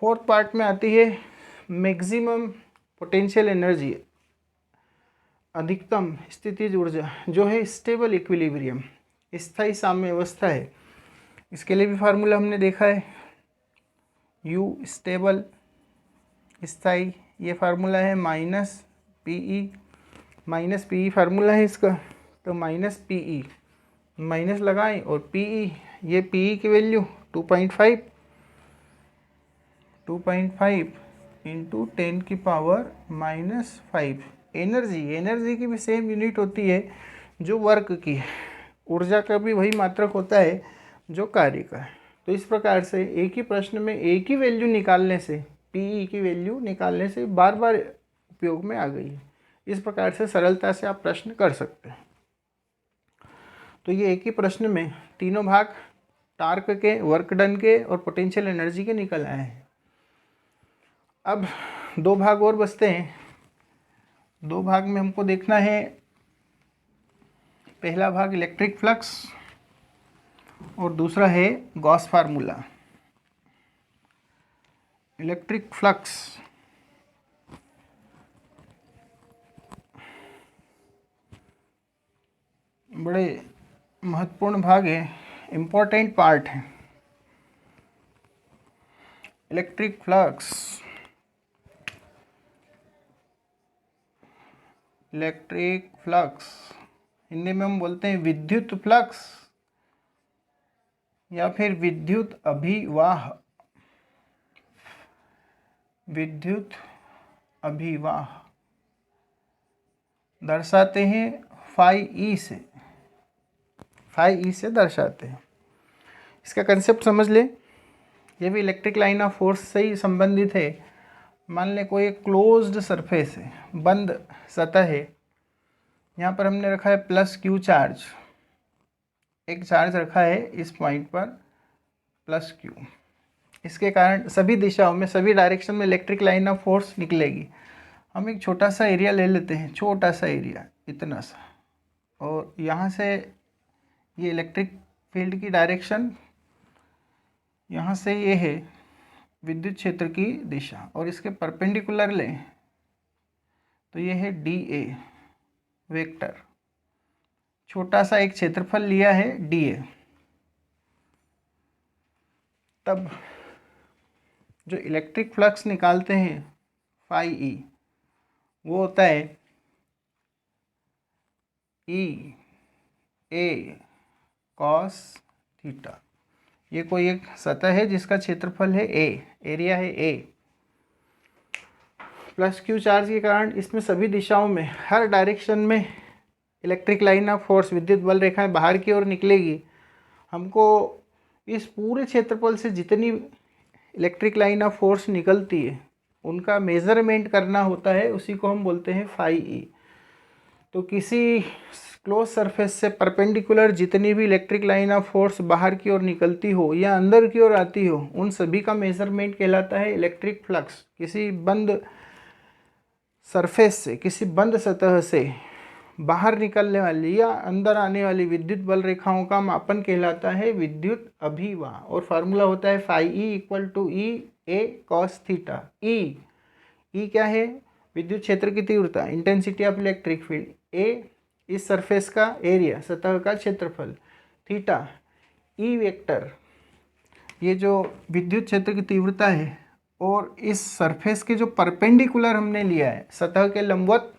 फोर्थ पार्ट में आती है मैक्सिमम पोटेंशियल एनर्जी, अधिकतम स्थितिज ऊर्जा, जो है स्टेबल इक्विलिब्रियम, स्थायी साम्य अवस्था है। इसके लिए भी फार्मूला हमने देखा है, U स्टेबल स्थायी, ये फार्मूला है -PE माइनस पी ई फार्मूला है इसका, तो माइनस पी ई, माइनस लगाएं और पी ई, ये पी ई की वैल्यू 2.5 इंटू 10⁻⁻5। एनर्जी की भी सेम यूनिट होती है जो वर्क की है, ऊर्जा का भी वही मात्रक होता है जो कार्य का है। तो इस प्रकार से एक ही प्रश्न में एक ही वैल्यू निकालने से, पीई की वैल्यू निकालने से बार बार उपयोग में आ गई है। इस प्रकार से सरलता से आप प्रश्न कर सकते हैं। तो ये एक ही प्रश्न में तीनों भाग टार्क के, वर्क डन के और पोटेंशियल एनर्जी के निकल आए हैं। अब दो भाग और बचते हैं। दो भाग में हमको देखना है, पहला भाग इलेक्ट्रिक फ्लक्स और दूसरा है गॉस फार्मूला। इलेक्ट्रिक फ्लक्स बड़े महत्वपूर्ण भाग है, इम्पोर्टेंट पार्ट है। Electric flux, electric flux Hindi में हम बोलते हैं विद्युत फ्लक्स या फिर विद्युत अभिवाह। विद्युत अभिवाह दर्शाते हैं फाई ई से, फाई ई से दर्शाते हैं। इसका कंसेप्ट समझ ले। ये भी इलेक्ट्रिक लाइन ऑफ फोर्स से ही संबंधित है। मान ले कोई एक क्लोज्ड सरफेस है, बंद सतह है, यहाँ पर हमने रखा है प्लस क्यू चार्ज, एक चार्ज रखा है इस पॉइंट पर प्लस क्यू। इसके कारण सभी दिशाओं में, सभी डायरेक्शन में इलेक्ट्रिक लाइन ऑफ फोर्स निकलेगी। हम एक छोटा सा एरिया ले लेते हैं, छोटा सा एरिया इतना सा, और यहाँ से ये इलेक्ट्रिक फील्ड की डायरेक्शन, यहाँ से ये है विद्युत क्षेत्र की दिशा, और इसके परपेंडिकुलर लें तो ये है डी ए वेक्टर। छोटा सा एक क्षेत्रफल लिया है डी ए। तब जो इलेक्ट्रिक फ्लक्स निकालते हैं फाई ई, वो होता है ई ए कॉस थीटा। ये कोई एक सतह है जिसका क्षेत्रफल है ए, एरिया है ए। प्लस क्यू चार्ज के कारण इसमें सभी दिशाओं में, हर डायरेक्शन में इलेक्ट्रिक लाइन ऑफ फोर्स, विद्युत बल रेखाएं बाहर की ओर निकलेगी। हमको इस पूरे क्षेत्रफल से जितनी इलेक्ट्रिक लाइन ऑफ फोर्स निकलती है उनका मेजरमेंट करना होता है, उसी को हम बोलते हैं फाई ई। तो किसी क्लोज सरफेस से परपेंडिकुलर जितनी भी इलेक्ट्रिक लाइन ऑफ फोर्स बाहर की ओर निकलती हो या अंदर की ओर आती हो, उन सभी का मेजरमेंट कहलाता है इलेक्ट्रिक फ्लक्स। किसी बंद सरफेस से, किसी बंद सतह से बाहर निकलने वाली या अंदर आने वाली विद्युत बल रेखाओं का मापन कहलाता है विद्युत अभिवाह, और फार्मूला होता है phi E equal to E A cos theta. E क्या है? विद्युत क्षेत्र की तीव्रता, intensity of electric field. A इस सरफेस का एरिया, सतह का क्षेत्रफल। थीटा ई वेक्टर, ये जो विद्युत क्षेत्र की तीव्रता है, और इस सरफेस के जो परपेंडिकुलर हमने लिया है, सतह के लंबवत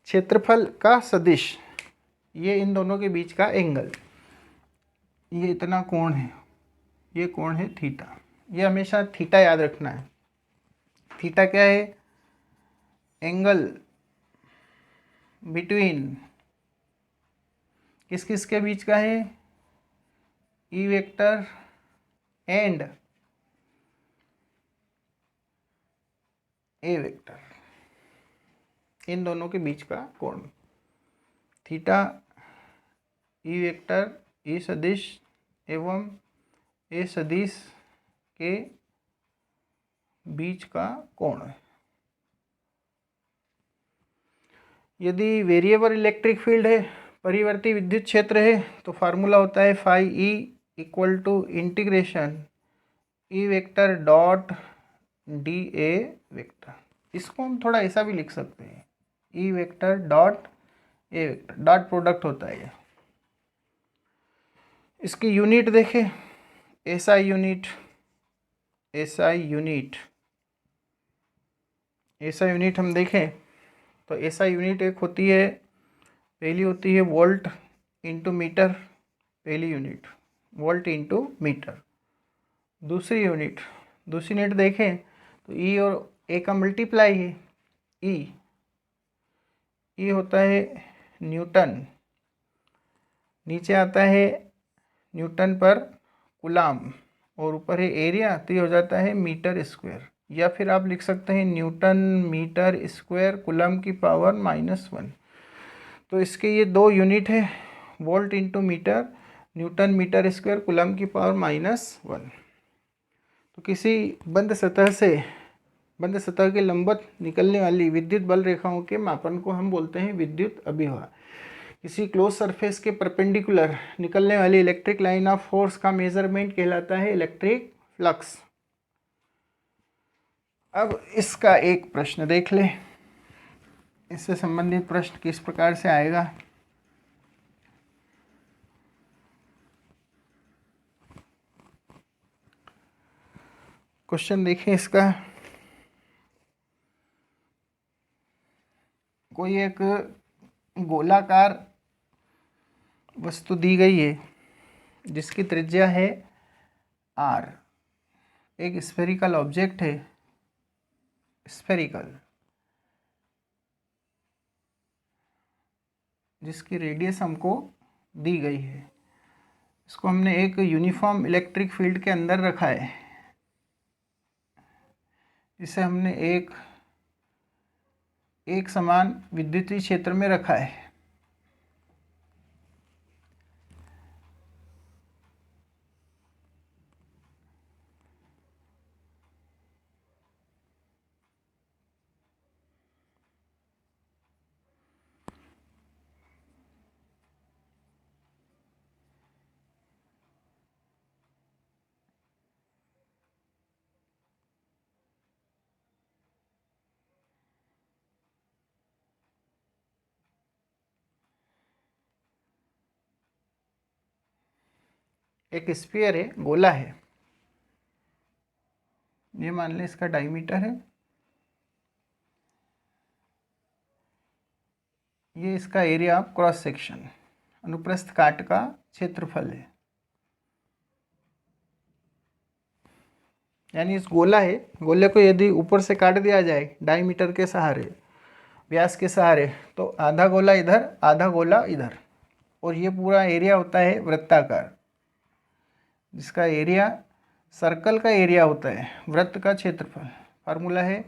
क्षेत्रफल का सदिश, ये इन दोनों के बीच का एंगल। ये इतना कोण है, ये कोण है थीटा। ये हमेशा थीटा याद रखना है। थीटा क्या है? एंगल बिटवीन किस किस के बीच का है? E vector and A vector, इन दोनों के बीच का कोण। थीटा ई वेक्टर, ई सदिश एवं ए सदिश के बीच का कोण है। यदि वेरिएबल इलेक्ट्रिक फील्ड है, परिवर्ती विद्युत क्षेत्र है, तो फार्मूला होता है phi E equal to integration E vector dot d A vector. इसको हम थोड़ा ऐसा भी लिख सकते हैं, E vector dot A vector, dot product होता है ये। इसकी यूनिट देखें, SI unit, SI unit, SI unit हम देखें तो ऐसा यूनिट एक होती है, पहली होती है वोल्ट इंटू मीटर, पहली यूनिट वोल्ट इंटू मीटर। दूसरी यूनिट देखें तो ई और ए का मल्टीप्लाई है, ई होता है न्यूटन, नीचे आता है न्यूटन पर कूलाम और ऊपर है एरिया, तो ये हो जाता है मीटर स्क्वायर, या फिर आप लिख सकते हैं न्यूटन मीटर स्क्वायर कूलाम की पावर -1। तो इसके ये दो यूनिट है, volt into metre, newton metre square coulomb की पावर -1। तो किसी बंद सतह के लंबवत निकलने वाली विद्युत बल रेखाओं के मापन को हम बोलते हैं विद्युत अभिवाह। किसी क्लोज सरफेस के परपेंडिकुलर निकलने वाली इलेक्ट्रिक लाइन ऑफ फोर्स का मेजरमेंट कहलाता है इलेक्ट्रिक फ्लक्स। अब इसका एक प्रश्न देख ले, इससे संबंधित प्रश्न किस प्रकार से आएगा। क्वेश्चन देखें इसका, कोई एक गोलाकार वस्तु दी गई है जिसकी त्रिज्या है r, एक स्फेरिकल ऑब्जेक्ट है, स्फेरिकल, जिसकी रेडियस हमको दी गई है। इसको हमने एक यूनिफॉर्म इलेक्ट्रिक फील्ड के अंदर रखा है, इसे हमने एक समान विद्युतीय क्षेत्र में रखा है। एक स्फीयर है, गोला है, ये मान लें इसका डायमीटर है, ये इसका एरिया ऑफ क्रॉस सेक्शन, अनुप्रस्थ काट का क्षेत्रफल है। यानी इस गोला है, गोले को यदि ऊपर से काट दिया जाए डायमीटर के सहारे, व्यास के सहारे, तो आधा गोला इधर आधा गोला इधर, और ये पूरा एरिया होता है वृत्ताकार, जिसका एरिया सर्कल का एरिया होता है, वृत्त का क्षेत्रफल। फार्मूला है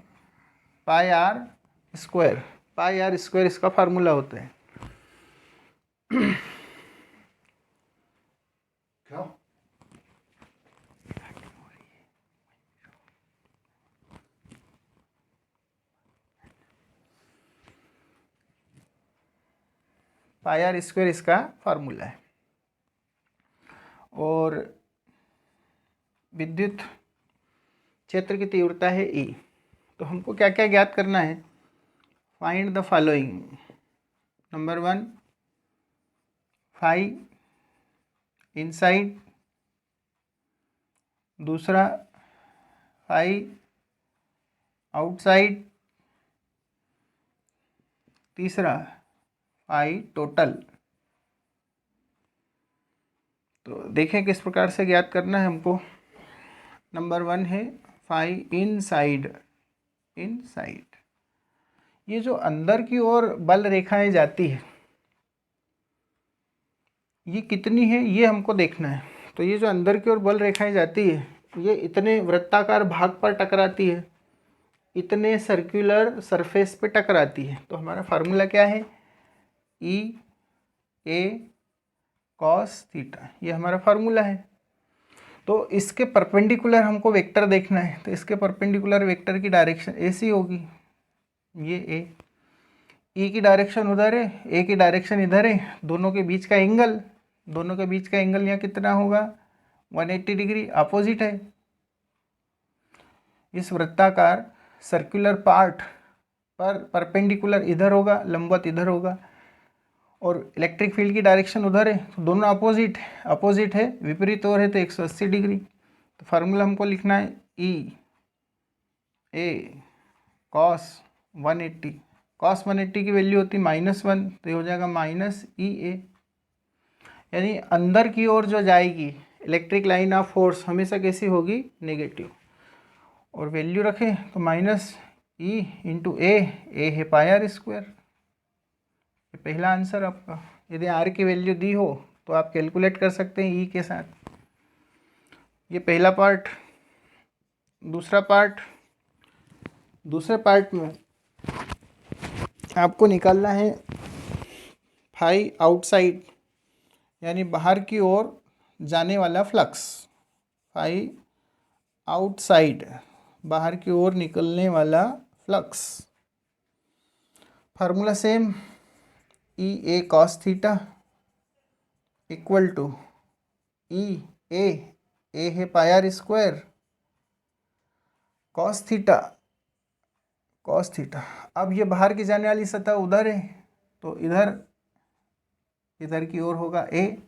पाई आर स्क्वायर, इसका फार्मूला होता है। क्या पाई आर स्क्वायर इसका फार्मूला है। और विद्युत क्षेत्र की तीव्रता है E। तो हमको क्या क्या ज्ञात करना है, find the following. Number 1 phi inside, दूसरा फाई आउटसाइड, तीसरा फाई टोटल। तो देखें किस प्रकार से ज्ञात करना है हमको। नंबर 1 है फाई इनसाइड, ये जो अंदर की ओर बल रेखाएं जाती है ये कितनी है, ये हमको देखना है। तो ये जो अंदर की ओर बल रेखाएं जाती है ये इतने वृत्ताकार भाग पर टकराती है, इतने सर्कुलर सरफेस पे टकराती है। तो हमारा फार्मूला क्या है, ई ए कॉस थीटा, ये हमारा फार्मूला है। तो इसके परपेंडिकुलर हमको वेक्टर देखना है, तो इसके परपेंडिकुलर वेक्टर की डायरेक्शन ऐसी होगी, ये ए, ई की डायरेक्शन उधर है, ए की डायरेक्शन इधर है, दोनों के बीच का एंगल यहाँ कितना होगा 180 डिग्री, अपोजिट है। इस वृत्ताकार सर्कुलर पार्ट पर परपेंडिकुलर इधर होगा, लंबवत इधर होगा, और इलेक्ट्रिक फील्ड की डायरेक्शन उधर है, तो दोनों अपोजिट है, विपरीत ओर है तो 180 डिग्री। तो फार्मूला हमको लिखना है ई ए कॉस 180 cos 180 की वैल्यू होती -1, तो ये हो जाएगा -EA। यानी अंदर की ओर जो जाएगी इलेक्ट्रिक लाइन ऑफ फोर्स हमेशा कैसी होगी, नेगेटिव। और वैल्यू रखें तो -E इंटू ए है πr²। ये पहला आंसर आपका। यदि आर की वैल्यू दी हो तो आप कैलकुलेट कर सकते हैं ई के साथ। ये पहला पार्ट। दूसरे पार्ट में आपको निकालना है फाई आउटसाइड, यानी बाहर की ओर जाने वाला फ्लक्स। फाई आउटसाइड, बाहर की ओर निकलने वाला flux. Formula same, E A cos theta equal to E A है πr², कॉस थीटा। अब ये बाहर की जाने वाली सतह उधर है, तो इधर की ओर होगा ए,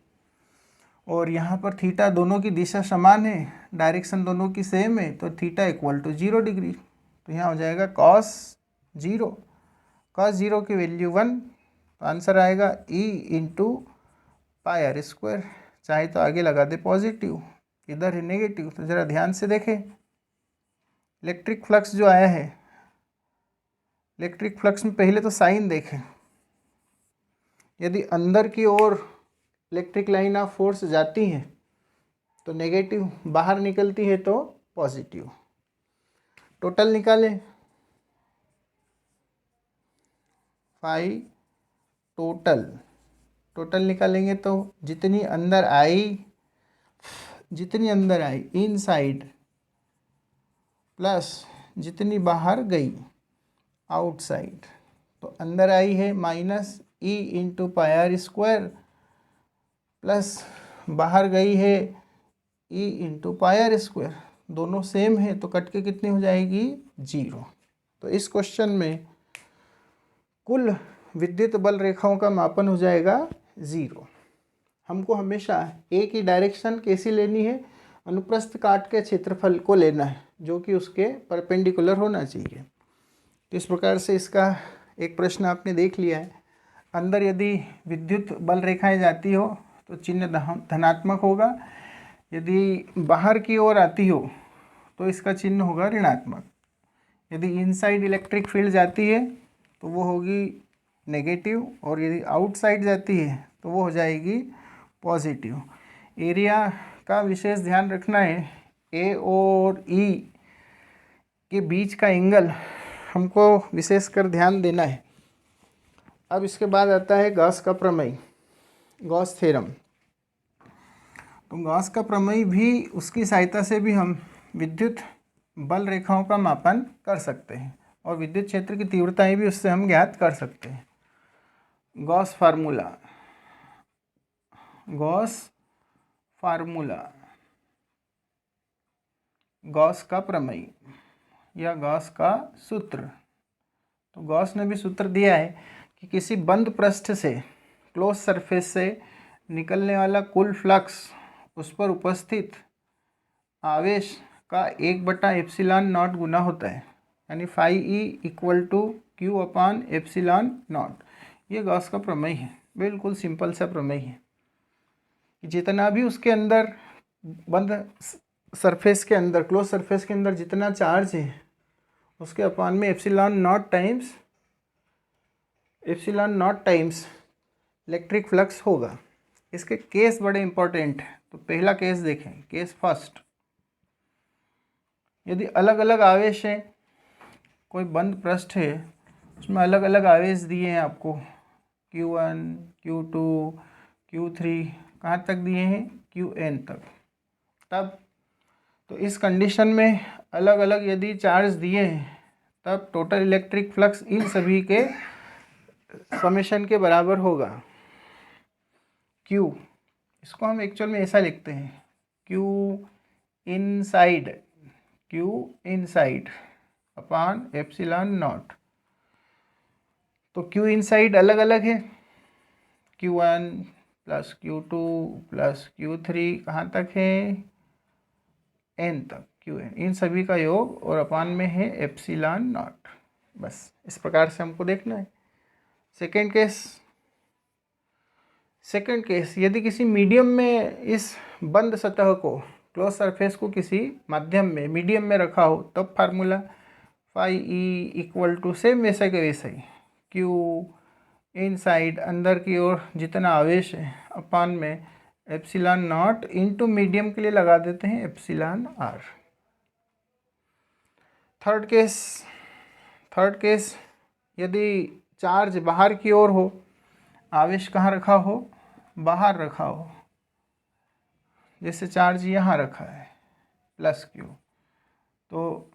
और यहाँ पर थीटा दोनों की दिशा समान है, डायरेक्शन दोनों की सेम है, तो थीटा इक्वल टू 0 डिग्री। तो यहाँ हो जाएगा cos 0 की वैल्यू 1, तो आंसर आएगा ई इंटू πr²। चाहे तो आगे लगा दे पॉजिटिव, इधर है नेगेटिव। तो ज़रा ध्यान से देखें, इलेक्ट्रिक फ्लक्स जो आया है, इलेक्ट्रिक फ्लक्स में पहले तो साइन देखें। यदि अंदर की ओर इलेक्ट्रिक लाइन ऑफ फोर्स जाती है तो नेगेटिव, बाहर निकलती है तो पॉजिटिव। टोटल निकालें, फाई टोटल निकालेंगे तो जितनी अंदर आई इनसाइड प्लस जितनी बाहर गई आउटसाइड, तो अंदर आई है -E इंटू πr² प्लस बाहर गई है E इंटू πr²। दोनों सेम है तो कट के कितनी हो जाएगी, 0। तो इस क्वेश्चन में कुल विद्युत बल रेखाओं का मापन हो जाएगा 0। हमको हमेशा ए की डायरेक्शन कैसी लेनी है, अनुप्रस्थ काट के क्षेत्रफल को लेना है, जो कि उसके परपेंडिकुलर होना चाहिए। तो इस प्रकार से इसका एक प्रश्न आपने देख लिया है। अंदर यदि विद्युत बल रेखाएं जाती हो तो चिन्ह धनात्मक होगा, यदि बाहर की ओर आती हो तो इसका चिन्ह होगा ऋणात्मक। यदि इनसाइड इलेक्ट्रिक फील्ड जाती है तो वो होगी नेगेटिव, और यदि आउटसाइड जाती है तो वो हो जाएगी पॉजिटिव। एरिया का विशेष ध्यान रखना है, ए और ई के बीच का एंगल हमको विशेष कर ध्यान देना है। अब इसके बाद आता है गॉस का प्रमेय, गॉस थ्योरम। तो गॉस का प्रमेय भी, उसकी सहायता से भी हम विद्युत बल रेखाओं का मापन कर सकते हैं, और विद्युत क्षेत्र की तीव्रताएं भी उससे हम ज्ञात कर सकते हैं। गॉस फार्मूला, गॉस का प्रमेय या गॉस का सूत्र। तो गॉस ने भी सूत्र दिया है कि किसी बंद पृष्ठ से, क्लोज सरफेस से निकलने वाला कुल फ्लक्स उस पर उपस्थित आवेश का 1/ε0 गुना होता है, यानी φE इक्वल टू Q/ε0। ये गॉस का प्रमेय है, बिल्कुल सिंपल सा प्रमेय है। जितना भी उसके अंदर बंद सरफेस के अंदर, क्लोज सरफेस के अंदर जितना चार्ज है उसके अपान में ε0 टाइम्स इलेक्ट्रिक फ्लक्स होगा। इसके केस बड़े इंपॉर्टेंट हैं। तो पहला केस देखें, केस फर्स्ट। यदि अलग अलग आवेश हैं, कोई बंद पृष्ठ है, उसमें अलग अलग आवेश दिए हैं आपको, Q1, Q2, Q3, कहाँ तक दिए हैं, Qn तक। तब तो इस कंडीशन में अलग अलग यदि चार्ज दिए हैं, तब टोटल इलेक्ट्रिक फ्लक्स इन सभी के समेशन के बराबर होगा। Q, इसको हम एक्चुअल में ऐसा लिखते हैं, Q इनसाइड अपान ε0। तो Q इनसाइड अलग अलग है, Q1 plus Q2 plus Q3 कहाँ तक है, N तक, Qn, इन सभी का योग और अपान में है ε0। बस इस प्रकार से हमको देखना है। सेकंड केस यदि किसी मीडियम में इस बंद सतह को, क्लोज सरफेस को किसी माध्यम में, मीडियम में रखा हो, तब formula phi E equal to same वैसा के वैसा ही क्यू इनसाइड अंदर की ओर जितना आवेश है अपान में एप्सिलॉन नॉट इनटू मीडियम के लिए लगा देते हैं एप्सिलॉन आर। थर्ड केस यदि चार्ज बाहर की ओर हो, आवेश कहाँ रखा हो, बाहर रखा हो, जैसे चार्ज यहाँ रखा है प्लस क्यू, तो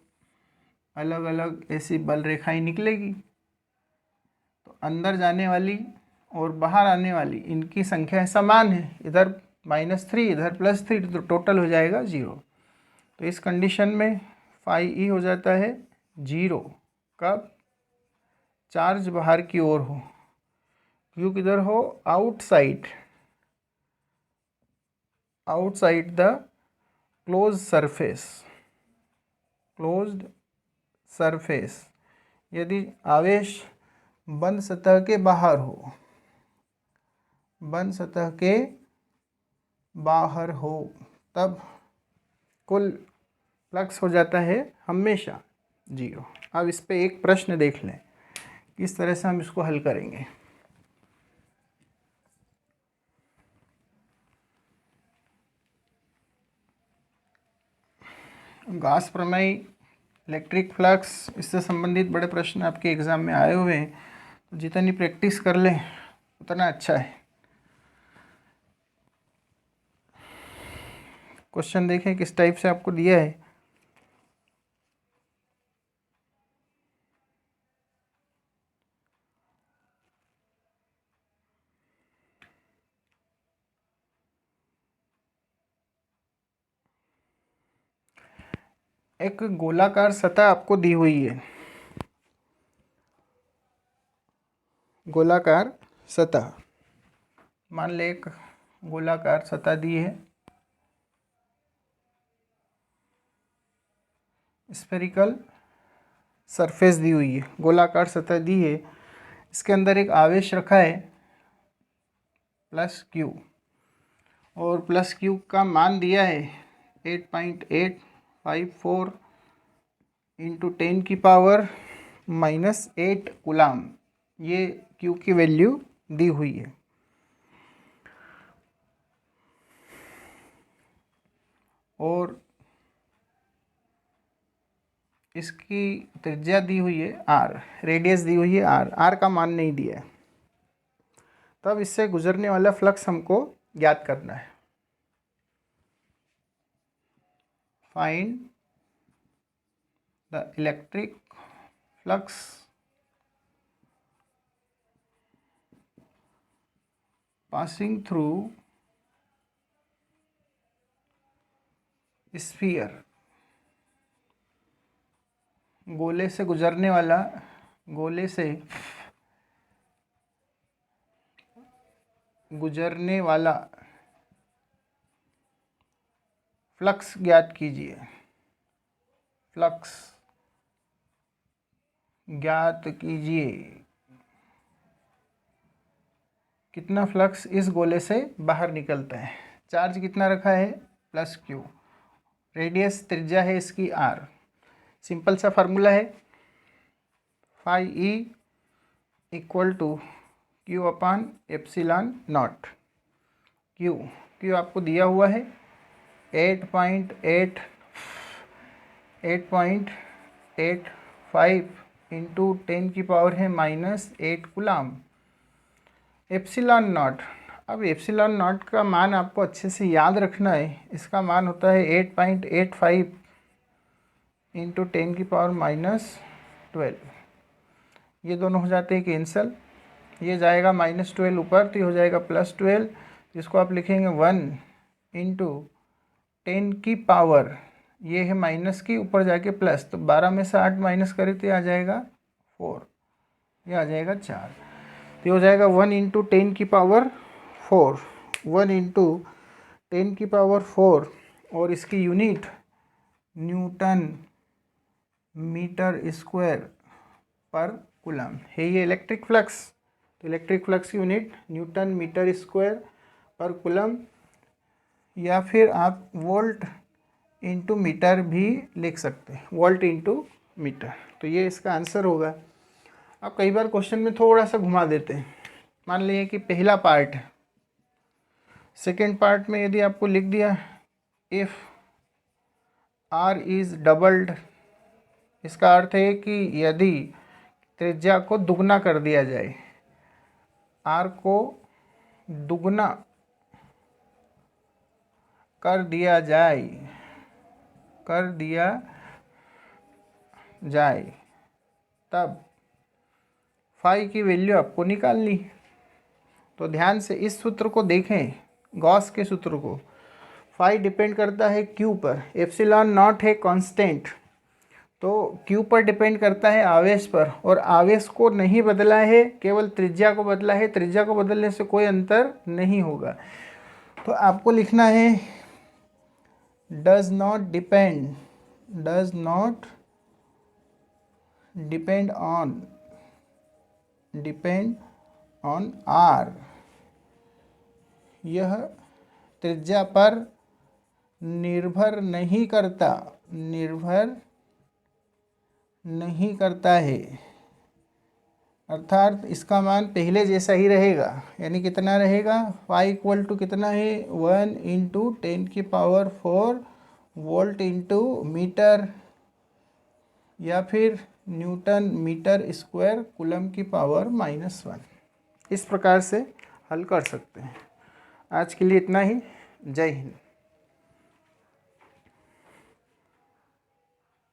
अलग अलग ऐसी बल रेखाएं निकलेगी। तो अंदर जाने वाली और बाहर आने वाली इनकी संख्या समान है, इधर -3 इधर +3, तो टोटल हो जाएगा 0। तो इस कंडीशन में फाई ई हो जाता है 0 कब चार्ज बाहर की ओर हो, क्यू किधर हो, आउटसाइड द क्लोज्ड सरफेस। यदि आवेश बंद सतह के बाहर हो, तब कुल फ्लक्स हो जाता है हमेशा 0। अब इस पे एक प्रश्न देख लें, किस तरह से हम इसको हल करेंगे। गॉस प्रमेय, इलेक्ट्रिक फ्लक्स, इससे संबंधित बड़े प्रश्न आपके एग्ज़ाम में आए हुए हैं, तो जितनी प्रैक्टिस कर लें उतना अच्छा है। क्वेश्चन देखें किस टाइप से आपको दिया है। एक गोलाकार सतह आपको दी हुई है, गोलाकार सतह, मान ले एक गोलाकार सतह दी है, स्फेरिकल सरफेस दी हुई है, गोलाकार सतह दी है, इसके अंदर एक आवेश रखा है +q, और +q का मान दिया है 8.854 × 10⁻⁻8 कूलाम। ये q की वैल्यू दी हुई है। और इसकी त्रिज्या दी हुई है r, रेडियस दी हुई है r का मान नहीं दिया है। तब इससे गुजरने वाला फ्लक्स हमको ज्ञात करना है। Find the electric flux passing through sphere, गोले से गुजरने वाला, गोले से गुजरने वाला फ्लक्स ज्ञात कीजिए। फ्लक्स ज्ञात कीजिए, कितना फ्लक्स इस गोले से बाहर निकलता है। चार्ज कितना रखा है, +q, रेडियस त्रिज्या है इसकी r। सिंपल सा फार्मूला है, phi E equal to q upon epsilon naught. q आपको दिया हुआ है 8.85 इंटू 10⁻⁻8 कूलाम। एप्सिलॉन नॉट, अब एप्सिलॉन नॉट का मान आपको अच्छे से याद रखना है। इसका मान होता है 8.85 इंटू 10⁻⁻12। ये दोनों हो जाते हैं कैंसल, ये जाएगा -12 ऊपर, तो ये हो जाएगा +12, जिसको आप लिखेंगे 1 इंटू 10 की पावर, ये है माइनस की ऊपर जाके प्लस, तो 12 में से 8 माइनस करें तो ये आ जाएगा 4, ये आ जाएगा 4। तो ये हो जाएगा 1 इंटू 10 की पावर 4, 1 इंटू 10 की पावर 4, और इसकी यूनिट न्यूटन मीटर स्क्वायर पर कूलम है ये इलेक्ट्रिक फ्लक्स। तो इलेक्ट्रिक फ्लक्स की यूनिट न्यूटन मीटर स्क्वायर पर कूलम, या फिर आप वोल्ट इंटू मीटर भी लिख सकते हैं, वोल्ट इंटू मीटर। तो ये इसका आंसर होगा। अब कई बार क्वेश्चन में थोड़ा सा घुमा देते हैं। मान लीजिए कि पहला पार्ट है, सेकेंड पार्ट में यदि आपको लिख दिया इफ़ r इज़ डबल्ड, इसका अर्थ है कि यदि त्रिज्या को दुगना कर दिया जाए, r को दुगना कर दिया जाए तब फाई की वैल्यू आपको निकालनी। तो ध्यान से इस सूत्र को देखें, गॉस के सूत्र को। फाई डिपेंड करता है क्यू पर, एप्सिलॉन नॉट है कांस्टेंट, तो क्यू पर डिपेंड करता है आवेश पर, और आवेश को नहीं बदला है, केवल त्रिज्या को बदला है। त्रिज्या को बदलने से कोई अंतर नहीं होगा। तो आपको लिखना है does not depend on r, यह त्रिज्या पर निर्भर नहीं करता है, अर्थात इसका मान पहले जैसा ही रहेगा। यानी कितना रहेगा, फाई इक्वल टू कितना है 1 इंटू 10⁴ वोल्ट इंटू मीटर, या फिर न्यूटन मीटर स्क्वायर कूलम की पावर -1। इस प्रकार से हल कर सकते हैं। आज के लिए इतना ही। जय हिंद।